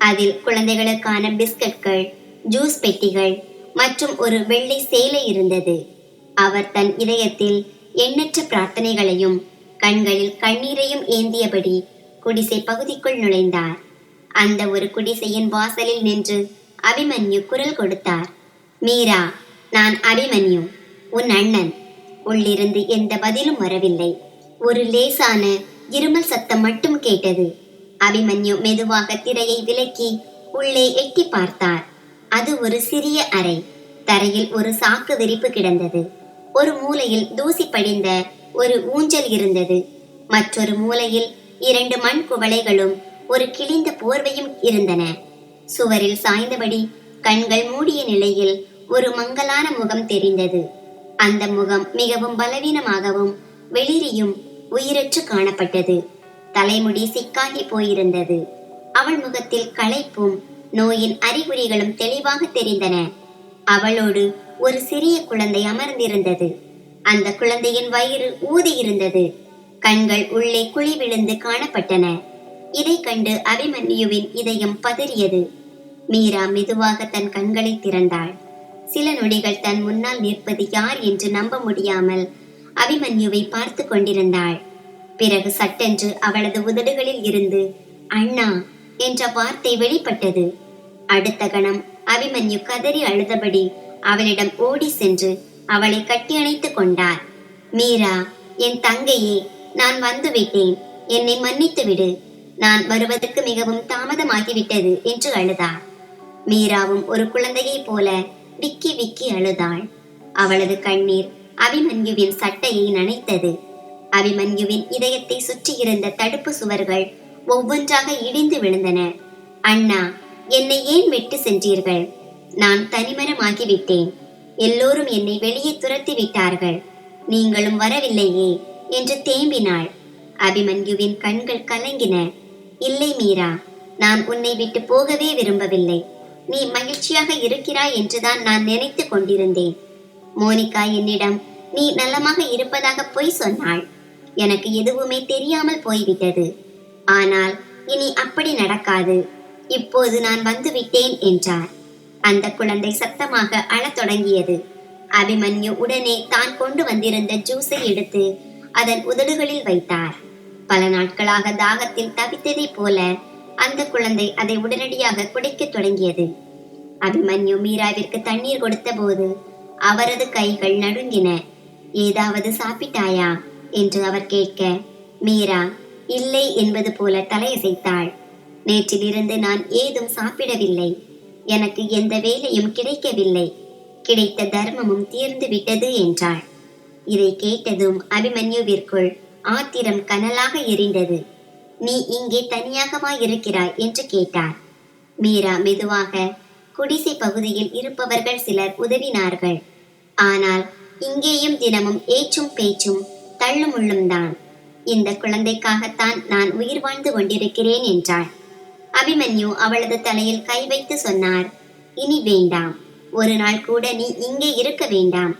அதில் குழந்தைகளுக்கான பிஸ்கட்கள், ஜூஸ் பெட்டிகள் மற்றும் ஒரு வெள்ளை சேலை இருந்தது. அவர் தன் இதயத்தில் எண்ணற்ற பிரார்த்தனைகளையும் கண்களில் கண்ணீரையும் ஏந்தியபடி குடிசை பகுதிக்குள் நுழைந்தார். அந்த ஒரு குடிசையின் வாசலில் நின்று அபிமன்யு குரல் கொடுத்தார். மீரா, நான் அபிமன்யு, உன் அண்ணன். உள்ளிருந்து எந்த பதிலும் வரவில்லை. ஒரு லேசான இருமல் சத்தம் மட்டும் கேட்டது. அபிமன்யு மெதுவாக திரையை விலக்கி உள்ளே எட்டி பார்த்தார். அது ஒரு சிறிய அறை. தரையில் ஒரு சாக்கு விரிப்பு கிடந்தது. ஒரு மூலையில் தூசி படிந்த ஒரு ஊஞ்சல் இருந்தது. மற்றொரு மூலையில் 2 மண் குவளைகளும் ஒரு கிழிந்த போர்வையும் இருந்தன. சுவரில் சாய்ந்தபடி கண்கள் மூடிய நிலையில் ஒரு மங்கலான முகம் தெரிந்தது. அந்த முகம் மிகவும் பலவீனமாகவும் வெளிரியும் உயிரற்று காணப்பட்டது. தலைமுடி சிக்காகி போயிருந்தது. அவள் முகத்தில் களைப்பும் நோயின் அறிகுறிகளும் தெளிவாக தெரிந்தன. அவளோடு ஒரு சிறிய குழந்தை அமர்ந்திருந்தது. அந்த குழந்தையின் வயிறு ஊதியிருந்தது. கண்கள் உள்ளே குழி விழுந்து காணப்பட்டன. இதை கண்டு அபிமன்யுவின் இதயம் பதறியது. மீரா மெதுவாக தன் கண்களை திறந்தாள். சில நொடிகள் தன் முன்னால் நிற்பது யார் என்று நம்ப முடியாமல் அபிமன்யுவை பார்த்து கொண்டிருந்தாள். பிறகு சட்டென்று அவளது உதடுகளில் இருந்து அண்ணா என்ற வார்த்தை வெளிப்பட்டது. அடுத்த கணம் அபிமன்யு கதறி அழுதபடி அவளிடம் ஓடி சென்று அவளை கட்டியணைத்துக் கொண்டார். மீரா, என் தங்கையே, நான் வந்துவிட்டேன், என்னை மன்னித்து விடு. நான் வருவதற்கு மிகவும் தாமதமாகிவிட்டது என்று அழுதார். மீராவும் ஒரு குழந்தையைப் போல விக்கி விக்கி அழுதாள். அவளது கண்ணீர் அபிமன்யுவின் சட்டையை நனைத்தது. அபிமன்யுவின் இதயத்தை சுற்றியிருந்த தடுப்பு சுவர்கள் ஒவ்வொன்றாக இடிந்து விழுந்தன. அண்ணா, என்னை ஏன் விட்டு சென்றீர்கள்? நான் தனிமரமாகிவிட்டேன். எல்லோரும் என்னை வெளியே துரத்தி விட்டார்கள். நீங்களும் வரவில்லையே என்று தேம்பினாள். அபிமன்யுவின் கண்கள் கலங்கின. இல்லை மீரா, நான் உன்னை விட்டு போகவே விரும்பவில்லை. நீ மகிழ்ச்சியாக இருக்கிறாய் என்றுதான் நான் நினைத்து கொண்டிருந்தேன். மோனிகா என்னிடம் நீ நலமாக இருப்பதாக பொய் சொன்னாள். எனக்கு எதுவுமே தெரியாமல் போய்விட்டது. ஆனால் இனி அப்படி நடக்காது. இப்போது நான் வந்துவிட்டேன் என்றார். அந்த குழந்தை சத்தமாக அழத் தொடங்கியது. அபிமன்யு உடனே தான் கொண்டு வந்திருந்த ஜூஸை எடுத்து அதன் உதடுகளில் வைத்தார். பல நாட்களாக தாகத்தில் தவித்ததைப் போல அந்த குழந்தை அதை உடனடியாக குடிக்க தொடங்கியது. அபிமன்யு மீராவிற்கு தண்ணீர் கொடுத்த போது அவரது கைகள் நடுங்கின. ஏதாவது சாப்பிட்டாயா என்று அவர் கேட்க, மீரா இல்லை என்பது போல தலையசைத்தாள். நேற்றிலிருந்து நான் ஏதும் சாப்பிடவில்லை. எனக்கு எந்த வேலையும் கிடைக்கவில்லை. கிடைத்த தர்மமும் தீர்ந்து விட்டது என்றாள். இதை கேட்டதும் அபிமன்யுவிற்குள் ஆத்திரம் கனலாக எரிந்தது. நீ இங்கே தனியாகவா இருக்கிறாய் என்று கேட்டார். மீரா மெதுவாக, குடிசை பகுதியில் இருப்பவர்கள் சிலர் உதவினார்கள். ஆனால் இங்கேயும் தினமும் ஏச்சும் பேச்சும் தள்ளுமுள்ளும் தான். இந்த குழந்தைக்காகத்தான் நான் உயிர் வாழ்ந்து கொண்டிருக்கிறேன் என்றாள். அபிமன்யு அவளது தலையில் கை வைத்து சொன்னார், இனி வேண்டாம். ஒரு நாள் கூட நீ இங்கே இருக்க வேண்டாம்.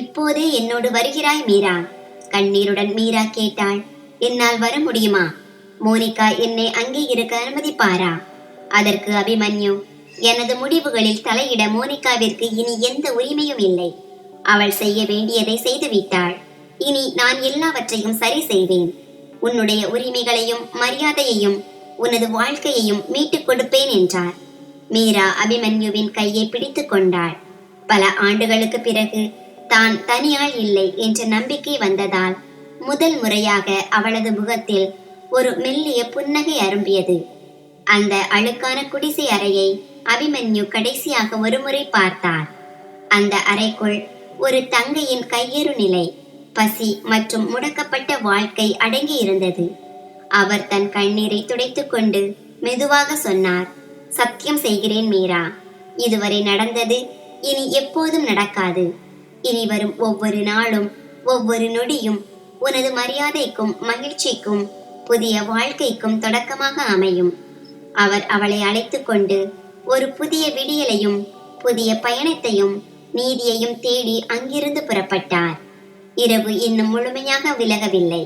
இப்போதே என்னோடு வருகிறாய் மீரா? கண்ணீருடன் மீரா கேட்டாள். என்னால் வர முடியுமா? மோனிகா என்னை அங்கே இருக்க அனுமதிப்பாரா? அதற்கு அபிமன்யு, எனது முடிவுகளில் தலையிட மோனிகாவிற்கு இனி எந்த உரிமையும் இல்லை. அவள் செய்ய வேண்டியதை செய்துவிட்டாள். இனி நான் எல்லாவற்றையும் சரி செய்வேன். உன்னுடைய உரிமைகளையும் மரியாதையையும் உனது வாழ்க்கையையும் மீட்டுக் கொடுப்பேன் என்றார். மீரா அபிமன்யுவின் கையை பிடித்து கொண்டாள். பல ஆண்டுகளுக்கு பிறகு தான் தனியாள் இல்லை என்ற நம்பிக்கை வந்ததால் முதல் முறையாக அவளது முகத்தில் ஒரு மெல்லிய புன்னகை அரும்பியது. அந்த அழுக்கான குடிசை அறையை அபிமன்யு கடைசியாக ஒருமுறை பார்த்தார். அந்த அறைக்குள் ஒரு தங்கையின் கையேறு நிலை, பசி மற்றும் முடக்கப்பட்ட வாழ்க்கை அடங்கி இருந்தது. அவர் தன் கண்ணீரை துடைத்துக் கொண்டு மெதுவாக சொன்னார், சத்தியம் செய்கிறேன் மீரா, இதுவரை நடந்தது இனி எப்போதும் நடக்காது. இனி வரும் ஒவ்வொரு நாளும் ஒவ்வொரு நொடியும் உனது மரியாதைக்கும் மகிழ்ச்சிக்கும் புதிய வாழ்க்கைக்கும் தொடக்கமாக அமையும். அவர் அவளை அழைத்து கொண்டு ஒரு புதிய விடியலையும் புதிய பயணத்தையும் நீதியையும் தேடி அங்கிருந்து புறப்பட்டார். இரவு இன்னும் முழுமையாக விலகவில்லை.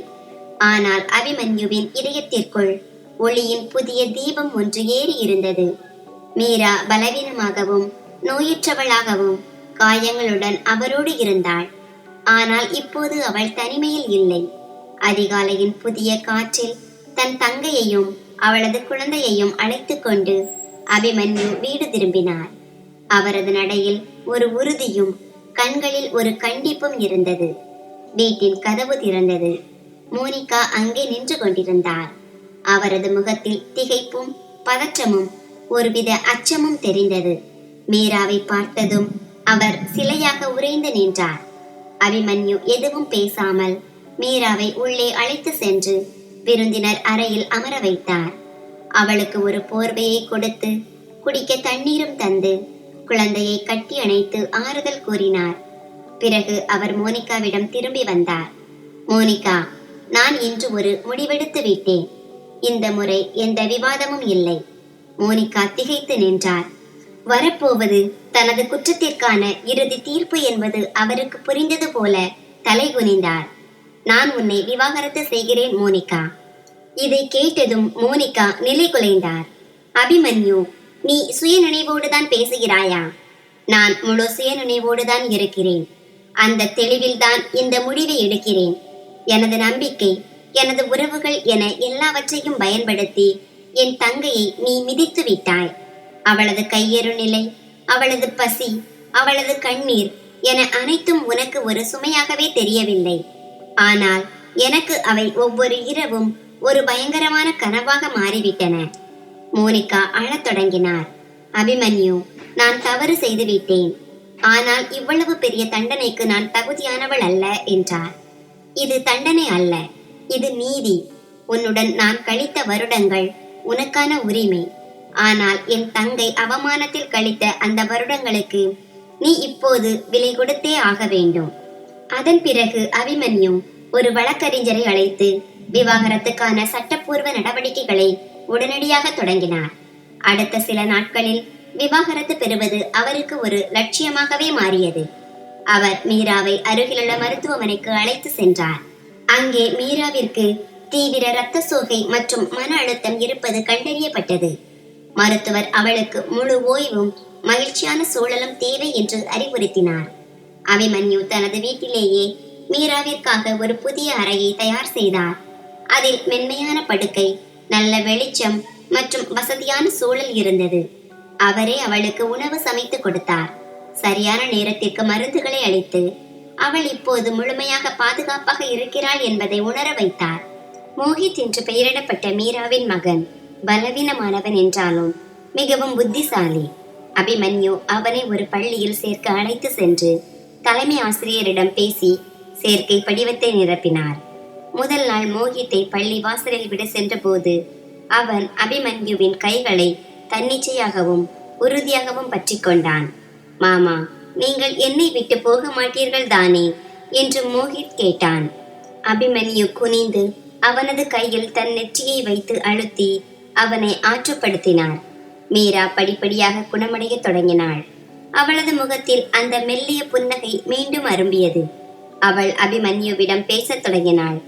ஆனால் அபிமன்யுவின் இதயத்திற்குள் ஒளியின் புதிய தீபம் ஒன்று ஏறி இருந்தது. மீரா பலவீனமாகவும் நோயுற்றவளாகவும் காயங்களுடன் அவரோடு இருந்தாள். ஆனால் இப்போது அவள் தனிமையில் இல்லை. அதிகாலையின் புதிய காற்றில் தன் தங்கையையும் அவளது குழந்தையையும் அழைத்து கொண்டு அபிமன்யு வீடு திரும்பினார். அவரது நடையில் ஒரு உறுதியும் கண்களில் ஒரு கண்டிப்பும் இருந்தது. வீட்டின் கதவு திறந்தது. மோனிகா அங்கே நின்று கொண்டிருந்தார். அவரது முகத்தில் திகைப்பும் பதற்றமும் ஒருவித அச்சமும் தெரிந்தது. மீராவை பார்த்ததும் அவர் சிலையாக உறைந்து நின்றார். அபிமன்யு எதுவும் பேசாமல் மீராவை உள்ளே அழைத்து சென்று விருந்தினர் அறையில் அமர வைத்தார். அவளுக்கு ஒரு போர்வையை கொடுத்து குடிக்க தண்ணீரும் தந்து குழந்தையை கட்டி அணைத்து ஆறுதல் கூறினார். பிறகு அவர் மோனிகாவிடம் திரும்பி வந்தார். மோனிகா, நான் இன்று ஒரு முடிவெடுத்து விட்டேன். இந்த முறை எந்த விவாதமும் இல்லை. மோனிகா திகைத்து நின்றார். வரப்போவது தனது குற்றத்திற்கான இறுதி தீர்ப்பு என்பது அவருக்கு புரிந்தது போல தலை குனிந்தார். நான் உன்னை விவாகரத்து செய்கிறேன் மோனிகா. இதை கேட்டதும் மோனிகா நிலை குலைந்தார். அபிமன்யு, நீ சுயநினைவோடுதான் பேசுகிறாயா? நான் முழு சுயநினைவோடுதான் இருக்கிறேன். அந்த தெளிவில்தான் இந்த முடிவை எடுக்கிறேன். எனது நம்பிக்கை, எனது உறவுகள் என எல்லாவற்றையும் பயன்படுத்தி என் தங்கையை நீ மிதித்து விட்டாய். அவளது கையெறு நிலை, அவளது பசி, அவளது கண்ணீர் என அனைத்தும் உனக்கு ஒரு சுமையாகவே தெரியவில்லை. ஆனால் எனக்கு அவை ஒவ்வொரு இரவும் ஒரு பயங்கரமான கனவாக மாறிவிட்டன. மோனிகா அழத் தொடங்கினார். அபிமன்யு, நான் தவறு செய்து விட்டேன். ஆனால் இவ்வளவு பெரிய தண்டனைக்கு நான் தகுதியானவள் அல்ல என்றார். இது தண்டனை அல்ல, இது நீதி. உன்னுடன் நான் கழித்த வருடங்கள் உனக்கான உரிமை. ஆனால் என் தங்கை அவமானத்தில் கழித்த அந்த வருடங்களுக்கு நீ இப்போது விலை கொடுத்தே ஆக வேண்டும். அதன் பிறகு அபிமன்யு ஒரு வழக்கறிஞரை அழைத்து விவாகரத்துக்கான சட்டப்பூர்வ நடவடிக்கைகளை உடனடியாக தொடங்கினார். அடுத்த சில நாட்களில் விவாகரத்து பெறுவது அவருக்கு ஒரு லட்சியமாகவே மாறியது. அவர் மீராவை அருகிலுள்ள மருத்துவமனைக்கு அழைத்து சென்றார். அங்கே மீராவிற்கு தீவிர இரத்த சோகை மற்றும் மன அழுத்தம் இருப்பது கண்டறியப்பட்டது. மருத்துவர் அவளுக்கு முழு ஓய்வும் மகிழ்ச்சியான சூழலும் தேவை என்று அறிவுறுத்தினார். அபிமன்யு தனது வீட்டிலேயே மீராவிற்காக ஒரு புதிய அறையை தயார் செய்தார். அதில் மென்மையான படுக்கை, நல்ல வெளிச்சம் மற்றும் வசதியான சூழல் இருந்தது. அவரே அவளுக்கு உணவு சமைத்து கொடுத்தார். சரியான நேரத்திற்கு மருந்துகளை அளித்து அவள் இப்போது முழுமையாக பாதுகாப்பாக இருக்கிறாள் என்பதை உணர வைத்தார். மோஹித் என்று பெயரிடப்பட்ட மீராவின் மகன் பலவீனமானவன் என்றாலும் மிகவும் புத்திசாலி. அபிமன்யு அவனை ஒரு பள்ளியில் சேர்க்க அழைத்து சென்று தலைமை ஆசிரியரிடம் பேசி சேர்க்கை படிவத்தை நிரப்பினார். முதல் நாள் மோஹித்தை பள்ளி வாசலில் விட சென்றபோது அவன் அபிமன்யுவின் கைகளை தன்னிச்சையாகவும் உறுதியாகவும் பற்றி கொண்டான். மாமா, நீங்கள் என்னை விட்டு போக மாட்டீர்கள் தானே என்று மோஹித் கேட்டான். அபிமன்யு குனிந்து அவனது கையில் தன் நெற்றியை வைத்து அழுத்தி அவனை ஆற்றுப்படுத்தினார். மீரா படிப்படியாக குணமடைய தொடங்கினாள். அவளது முகத்தில் அந்த மெல்லிய புன்னகை மீண்டும் அரும்பியது. அவள் அபிமன்யுவிடம் பேசத் தொடங்கினாள்.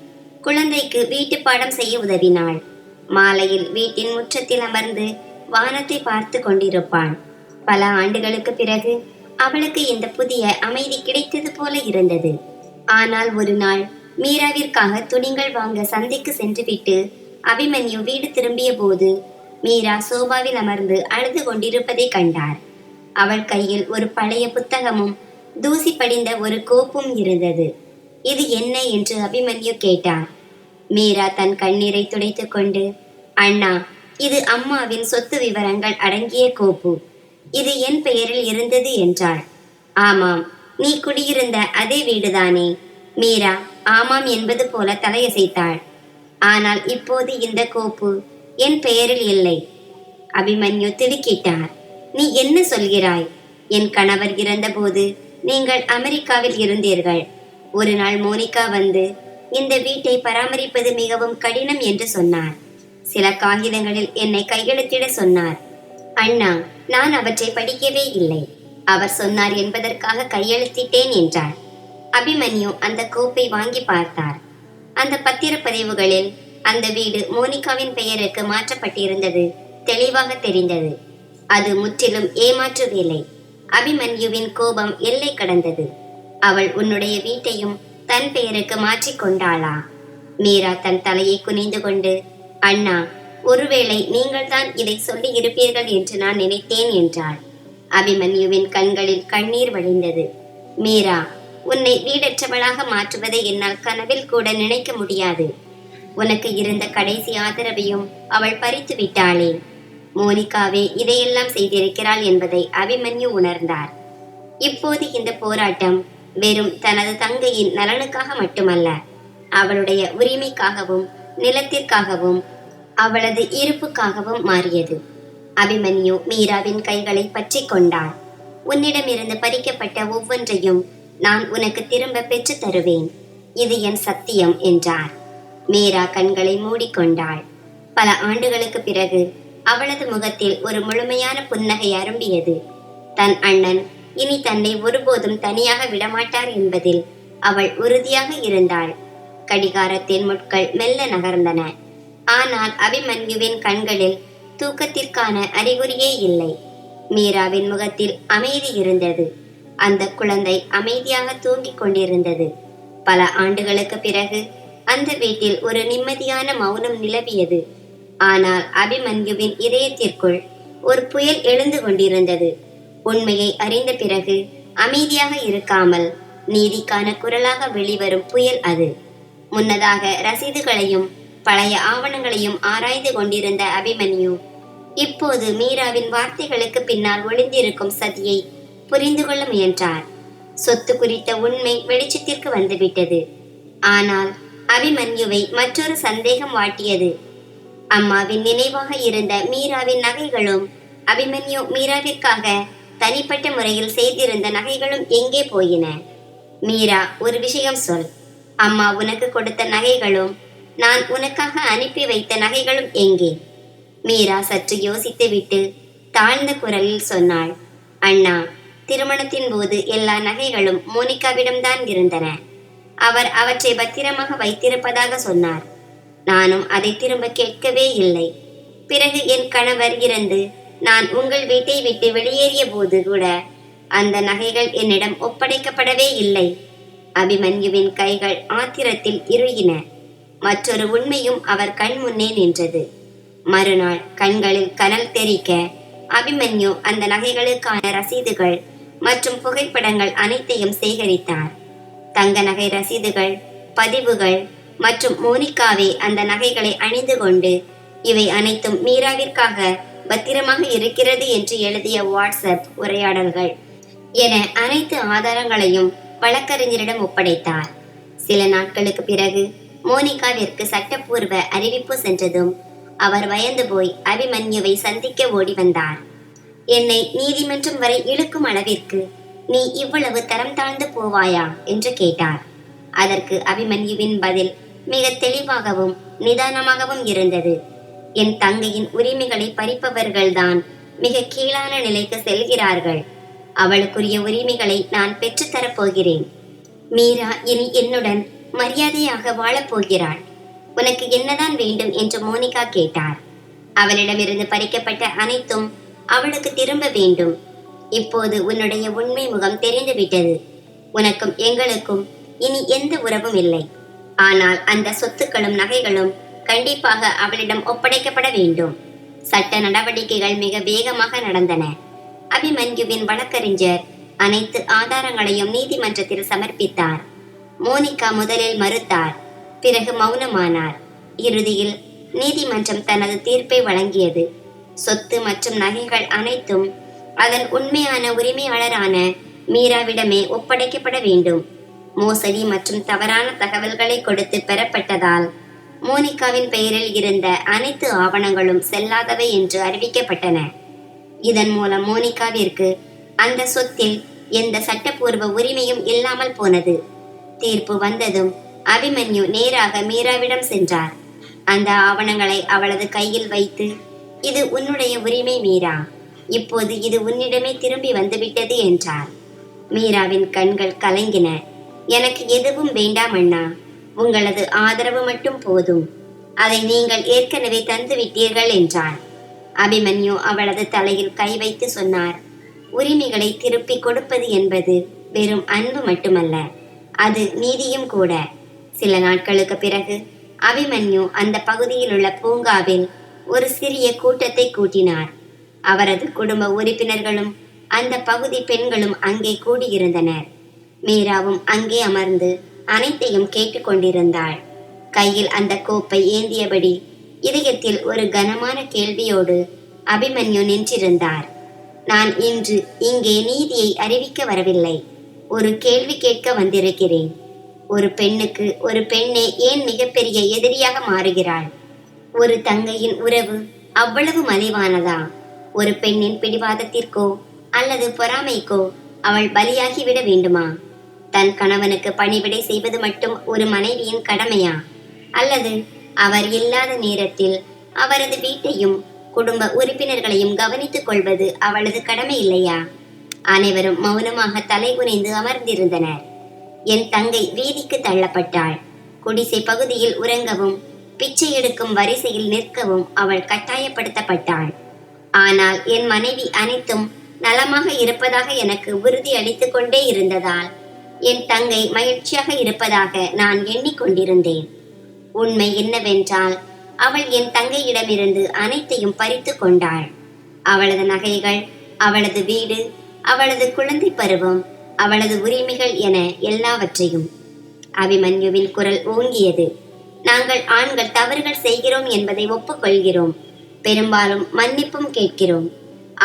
குழந்தைக்கு வீட்டு பாடம் செய்ய உதவினாள். மாலையில் வீட்டின் முற்றத்தில் அமர்ந்து வானத்தை பார்த்து கொண்டிருப்பாள். பல ஆண்டுகளுக்கு பிறகு அவளுக்கு இந்த புதிய அமைதி கிடைத்தது போல இருந்தது. ஆனால் ஒரு நாள் மீராவிற்காக துணிகள் வாங்க சந்தைக்கு சென்றுவிட்டு அபிமன்யு வீடு திரும்பிய போது மீரா சோபாவில் அமர்ந்து அழுது கொண்டிருப்பதை கண்டார். அவள் கையில் ஒரு பழைய புத்தகமும் தூசி படிந்த ஒரு கோப்பும் இருந்தது. இது என்ன என்று அபிமன்யு கேட்டார். மீரா தன் கண்ணீரை துடைத்து கொண்டு, அண்ணா, இது அம்மாவின் சொத்து விவரங்கள் அடங்கிய கோப்பு. இது என் பெயரில் இருந்தது என்றாள். ஆமாம், நீ குடியிருந்த அதே வீடுதானே? மீரா ஆமாம் என்பது போல தலையசைத்தாள். ஆனால் இப்போது இந்த கோப்பு என் பெயரில் இல்லை. அபிமன்யு திடுக்கிட்டார். நீ என்ன சொல்கிறாய்? என் கணவர் இறந்தபோது நீங்கள் அமெரிக்காவில் இருந்தீர்கள். ஒரு நாள் மோனிகா வந்து இந்த வீட்டை பராமரிப்பது மிகவும் கடினம் என்று சொன்னார். சில காகிதங்களில் என்னை கையெழுத்திட சொன்னார். அண்ணா, நான் அவற்றை படிக்கவே இல்லை. அவர் சொன்னார் என்பதற்காக கையெழுத்திட்டேன் என்றார். அபிமன்யு அந்த கோப்பை வாங்கி பார்த்தார். அந்த பத்திரப்பதிவுகளில் அந்த வீடு மோனிகாவின் பெயருக்கு மாற்றப்பட்டிருந்தது தெளிவாக தெரிந்தது. அது முற்றிலும் ஏமாற்று வேலை. அபிமன்யுவின் கோபம் எல்லை கடந்தது. அவள் உன்னுடைய வீட்டையும் தன் பெயருக்கு மாற்றிக் கொண்டாளா? மீரா தன் தலையை குனிந்து கொண்டு, அண்ணா, ஒருவேளை நீங்கள்தான் இதை சொல்லி இருப்பீர்கள் என்று நான் நினைத்தேன் என்றாள். அபிமன்யுவின் கண்களில் கண்ணீர் வழிந்தது. மீரா, உன்னை வீடற்றவளாக மாற்றுவதை என்னால் கனவில் கூட நினைக்க முடியாது. உனக்கு இருந்த கடைசி ஆதரவையும் அவள் பறித்து விட்டாளே. மோனிகாவே இதையெல்லாம் செய்திருக்கிறாள் என்பதை அபிமன்யு உணர்ந்தார். இப்போது இந்த போராட்டம் வெறும் தனது தங்கையின் நலனுக்காக மட்டுமல்ல, அவளுடைய உரிமைக்காகவும் நிலத்திற்காகவும் அவளது இருப்புக்காகவும் மாறியது. அபிமன்யு மீராவின் கைகளை பற்றி கொண்டார். உன்னிடமிருந்து பறிக்கப்பட்ட ஒவ்வொன்றையும் நான் உனக்கு திரும்ப பெற்று தருவேன், இது என் சத்தியம் என்றார். மீரா கண்களை மூடிக்கொண்டாள். பல ஆண்டுகளுக்கு பிறகு அவளது முகத்தில் ஒரு முழுமையான புன்னகை அரும்பியது. தன் அண்ணன் இனி தன்னை ஒருபோதும் தனியாக விடமாட்டார் என்பதில் அவள் உறுதியாக இருந்தாள். கடிகாரத்தின் முட்கள் மெல்ல நகர்ந்தன. ஆனால் அபிமன்யுவின் கண்களில் தூக்கத்திற்கான அறிகுறியே இல்லை. மீராவின் முகத்தில் அமைதி இருந்தது. அந்த குழந்தை அமைதியாக தூங்கிக் கொண்டிருந்தது. பல ஆண்டுகளுக்கு பிறகு அந்த வீட்டில் ஒரு நிம்மதியான மௌனம் நிலவியது. ஆனால் அபிமன்யுவின் இதயத்திற்குள் ஒரு புயல் எழுந்து கொண்டிருந்தது. உண்மையை அறிந்த பிறகு அமைதியாக இருக்காமல் நீதிக்கான குரலாக வெளிவரும் புயல் அது. முன்னதாக ரசீதுகளையும் பழைய ஆவணங்களையும் ஆராய்ந்து கொண்டிருந்த அபிமன்யு இப்போது மீராவின் வார்த்தைகளுக்கு பின்னால் ஒளிந்திருக்கும் சதியை புரிந்து கொள்ள முயன்றார். சொத்து குறித்த உண்மை வெளிச்சத்திற்கு வந்துவிட்டது. ஆனால் அபிமன்யுவை மற்றொரு சந்தேகம் வாட்டியது. அம்மாவின் நினைவாக இருந்த மீராவின் நகைகளும் அபிமன்யு மீராவிற்காக தனிப்பட்ட முறையில் செய்திருந்த நகைகளும் எங்கே போயின? மீரா, ஒரு விஷயம் சொல். அம்மா உனக்கு கொடுத்த நகைகளும் நான் உனக்காக அனுப்பி வைத்த நகைகளும் எங்கே? மீரா சற்று யோசித்துவிட்டு தாழ்ந்த குரலில் சொன்னாள், அண்ணா, திருமணத்தின் போது எல்லா நகைகளும் மோனிகாவிடம்தான் இருந்தன. அவர் அவற்றை பத்திரமாக வைத்திருப்பதாக சொன்னார். நானும் அதை திரும்ப கேட்கவே இல்லை. பிறகு என் கணவர் இறந்து நான் உங்கள் வீட்டை விட்டு வெளியேறிய போது கூட அந்த நகைகள் என்னிடம் ஒப்படைக்கப்படவே இல்லை. அபிமன்யுவின் கைகள் ஆத்திரத்தில் இறுகின. மற்றொரு உண்மையும் அவர் கண் முன்னே நின்றது. மறுநாள் கண்களில் கனல் தெறிக்க அபிமன்யு அந்த நகைகளுக்கான ரசீதுகள் மற்றும் புகைப்படங்கள் அனைத்தையும் சேகரித்தார். தங்க நகை ரசீதுகள், பதிவுகள் மற்றும் மோனிகாவே அந்த நகைகளை அணிந்து கொண்டு இவை அனைத்தும் மீராவிற்காக பத்திரமாக இருக்கிறது என்று எழுதிய வாட்ஸ்அப் உரையாடல்கள் என அனைத்து ஆதாரங்களையும் வழக்கறிஞரிடம் ஒப்படைத்தார். சில நாட்களுக்கு பிறகு மோனிகாவிற்கு சட்டப்பூர்வ அறிவிப்பு சென்றதும் அவர் பயந்து போய் அபிமன்யுவை சந்திக்க ஓடி வந்தார். என்னை நீதிமன்றம் வரை இழுக்கும் அளவிற்கு நீ இவ்வளவு தரம் தாழ்ந்து போவாயா என்று கேட்டார். அதற்கு அபிமன்யுவின் பதில் மிக தெளிவாகவும் நிதானமாகவும் இருந்தது. என் தங்கையின் உரிமைகளை பறிப்பவர்கள்தான் மிக கீழான நிலைக்கு செல்கிறார்கள். அவளுக்குரிய உரிமைகளை நான் பெற்றுத்தரப் போகிறேன். மீரா இனி என்னுடன் மரியாதையாக வாழப்போகிறாள். உனக்கு என்னதான் வேண்டும் என்று மோனிகா கேட்டார். அவளிடமிருந்து பறிக்கப்பட்ட அனைத்தும் அவளுக்கு திரும்ப வேண்டும். இப்போது உன்னுடைய உண்மை முகம் தெரிந்துவிட்டது. உனக்கும் எங்களுக்கும் இனி எந்த உறவும் இல்லை. ஆனால் அந்த சொத்துக்களும் நகைகளும் கண்டிப்பாக அவளிடம் ஒப்படைக்கப்பட வேண்டும். சட்ட நடவடிக்கைகள் மிக வேகமாக நடந்தன. அபிமன்யுவின் வழக்கறிஞர் அனைத்து ஆதாரங்களையும் நீதிமன்றத்தில் சமர்ப்பித்தார். மோனிகா முதலில் மறுத்தார், பிறகு மௌனமானார். இறுதியில் நீதிமன்றம் தனது தீர்ப்பை வழங்கியது. சொத்து மற்றும் நகைகள் அனைத்தும் அதன் உண்மையான உரிமையாளரான மீராவிடமே ஒப்படைக்கப்பட வேண்டும். மோசடி மற்றும் தவறான தகவல்களை கொடுத்து பெறப்பட்டதால் மோனிகாவின் பெயரில் இருந்த அனைத்து ஆவணங்களும் செல்லாதவை என்று அறிவிக்கப்பட்டன. இதன் மூலம் மோனிகாவிற்கு அந்த சொத்தில் எந்த சட்டப்பூர்வ உரிமையும் இல்லாமல் போனது. தீர்ப்பு வந்ததும் அபிமன்யு நேராக மீராவிடம் சென்றார். அந்த ஆவணங்களை அவளது கையில் வைத்து, இது உன்னுடைய உரிமை மீரா, இப்போது இது உன்னிடமே திரும்பி வந்துவிட்டது என்றார். மீராவின் கண்கள் கலங்கின. எனக்கு எதுவும் வேண்டாம் அண்ணா, உங்களது ஆதரவு மட்டும் போதும். அதை நீங்கள் ஏற்கனவே தந்துவிட்டீர்கள் என்றார். அபிமன்யு அவளது தலையில் கை வைத்து சொன்னார், உரிமைகளை திருப்பி கொடுப்பது என்பது வெறும் அன்பு மட்டுமல்ல, அது நீதியும் கூட. சில நாட்களுக்கு பிறகு அபிமன்யு அந்த பகுதியில் உள்ள பூங்காவில் ஒரு சிறிய கூட்டத்தை கூட்டினார். அவரது குடும்ப உறுப்பினர்களும் அந்த பகுதி பெண்களும் அங்கே கூடியிருந்தனர். மீராவும் அங்கே அமர்ந்து அனைத்தையும் கேட்டுக்கொண்டிருந்தாள். கையில் அந்த கோப்பை ஏந்தியபடி இதயத்தில் ஒரு கனமான கேள்வியோடு அபிமன்யு நின்றிருந்தார். நான் இன்று இங்கே நீதியை அறிவிக்க வரவில்லை, ஒரு கேள்வி கேட்க வந்திருக்கிறேன். ஒரு பெண்ணுக்கு ஒரு பெண்ணே ஏன் மிகப்பெரிய எதிரியாக மாறுகிறாள்? ஒரு தங்கையின் உறவு அவ்வளவு மலிவானதா? ஒரு பெண்ணின் பிடிவாதத்திற்கோ அல்லது பொறாமைக்கோ அவள் பலியாகிவிட வேண்டுமா? தன் கணவனுக்கு பணிவிடை செய்வது மட்டும் ஒரு மனைவியின் கடமையா? அல்லது அவர் இல்லாத நேரத்தில் அவரது வீட்டையும் குடும்ப உறுப்பினர்களையும் கவனித்துக் கொள்வது அவளது கடமை இல்லையா? அனைவரும் மௌனமாக தலை குனிந்து அமர்ந்திருந்தனர். என் தங்கை வீதிக்கு தள்ளப்பட்டாள். குடிசை பகுதியில் உறங்கவும் பிச்சை எடுக்கும் வரிசையில் நிற்கவும் அவள் கட்டாயப்படுத்தப்பட்டாள். ஆனால் என் மனைவி அனைத்தும் நலமாக இருப்பதாக எனக்கு உறுதி அளித்துக் கொண்டே இருந்ததால் என் தங்கை மகிழ்ச்சியாக இருப்பதாக நான் எண்ணிக்கொண்டிருந்தேன். உண்மை என்னவென்றால் அவள் என் தங்கையிடமிருந்து அனைத்தையும் பறித்து கொண்டாள். அவளது நகைகள், அவளது வீடு, அவளது குழந்தை பருவம், அவளது உரிமைகள் என எல்லாவற்றையும். அபிமன்யுவின் குரல் ஓங்கியது. நாங்கள் ஆண்கள் தவறுகள் செய்கிறோம் என்பதை ஒப்புக்கொள்கிறோம், பெரும்பாலும் மன்னிப்பும் கேட்கிறோம்.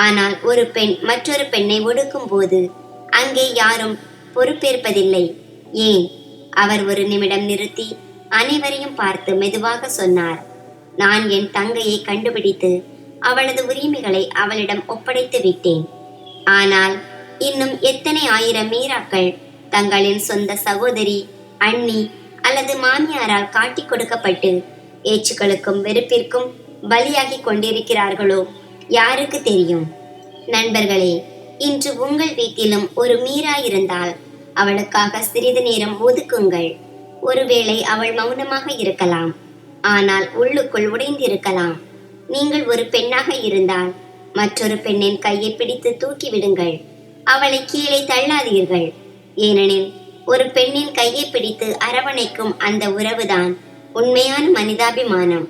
ஆனால் ஒரு பெண் மற்றொரு பெண்ணை ஒடுக்கும் போது அங்கே யாரும் பொறுப்பேற்பதில்லை. ஏன்? அவர் ஒரு நிமிடம் நிறுத்தி அனைவரையும் பார்த்து மெதுவாக சொன்னார். நான் என் தங்கையை கண்டுபிடித்து அவளது உரிமைகளை அவளிடம் ஒப்படைத்து விட்டேன். ஆனால் இன்னும் எத்தனை ஆயிரம் மீராக்கள் தங்களின் சொந்த சகோதரி, அண்ணி அல்லது மாமியாரால் காட்டிக் கொடுக்கப்பட்டு ஏச்சுக்களுக்கும் வெறுப்பிற்கும் பலியாகி கொண்டிருக்கிறார்களோ யாருக்கு தெரியும்? நண்பர்களே, இன்று உங்கள் வீட்டிலும் ஒரு மீரா இருந்தால் அவளுக்காக சிறிது நேரம் ஒதுக்குங்கள். ஒருவேளை அவள் மௌனமாக இருக்கலாம், ஆனால் உள்ளுக்குள் உடைந்திருக்கலாம். நீங்கள் ஒரு பெண்ணாக இருந்தால் மற்றொரு பெண்ணின் கையை பிடித்து தூக்கி விடுங்கள். அவளை கீழே தள்ளாதீர்கள். ஏனெனில் ஒரு பெண்ணின் கையை பிடித்து அரவணைக்கும் அந்த உறவுதான் உண்மையான மனிதாபிமானம்.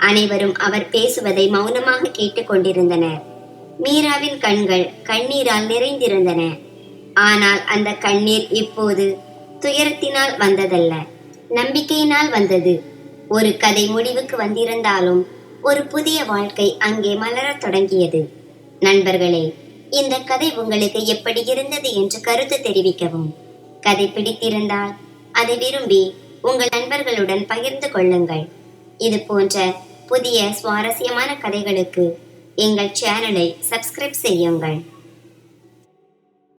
அனைவரும் அவர் பேசுவதை மௌனமாக கேட்டுக்கொண்டிருந்தனர். மீராவின் கண்கள் கண்ணீரால் நிறைந்திருந்தன. ஆனால் அந்த கண்ணீர் இப்போது துயரத்தினால் வந்ததல்ல, நம்பிக்கையினால் வந்தது. ஒரு கதை முடிவுக்கு வந்திருந்தாலும் ஒரு புதிய வாழ்க்கை அங்கே மலரத் தொடங்கியது. நண்பர்களே, இந்த கதை உங்களுக்கு எப்படி இருந்தது என்று கருத்து தெரிவிக்கவும். கதை பிடித்திருந்தால் அதை விரும்பி உங்கள் நண்பர்களுடன் பகிர்ந்து கொள்ளுங்கள். இது போன்ற புதிய சுவாரஸ்யமான கதைகளுக்கு எங்கள் சேனலை சப்ஸ்கிரைப் செய்யுங்கள்.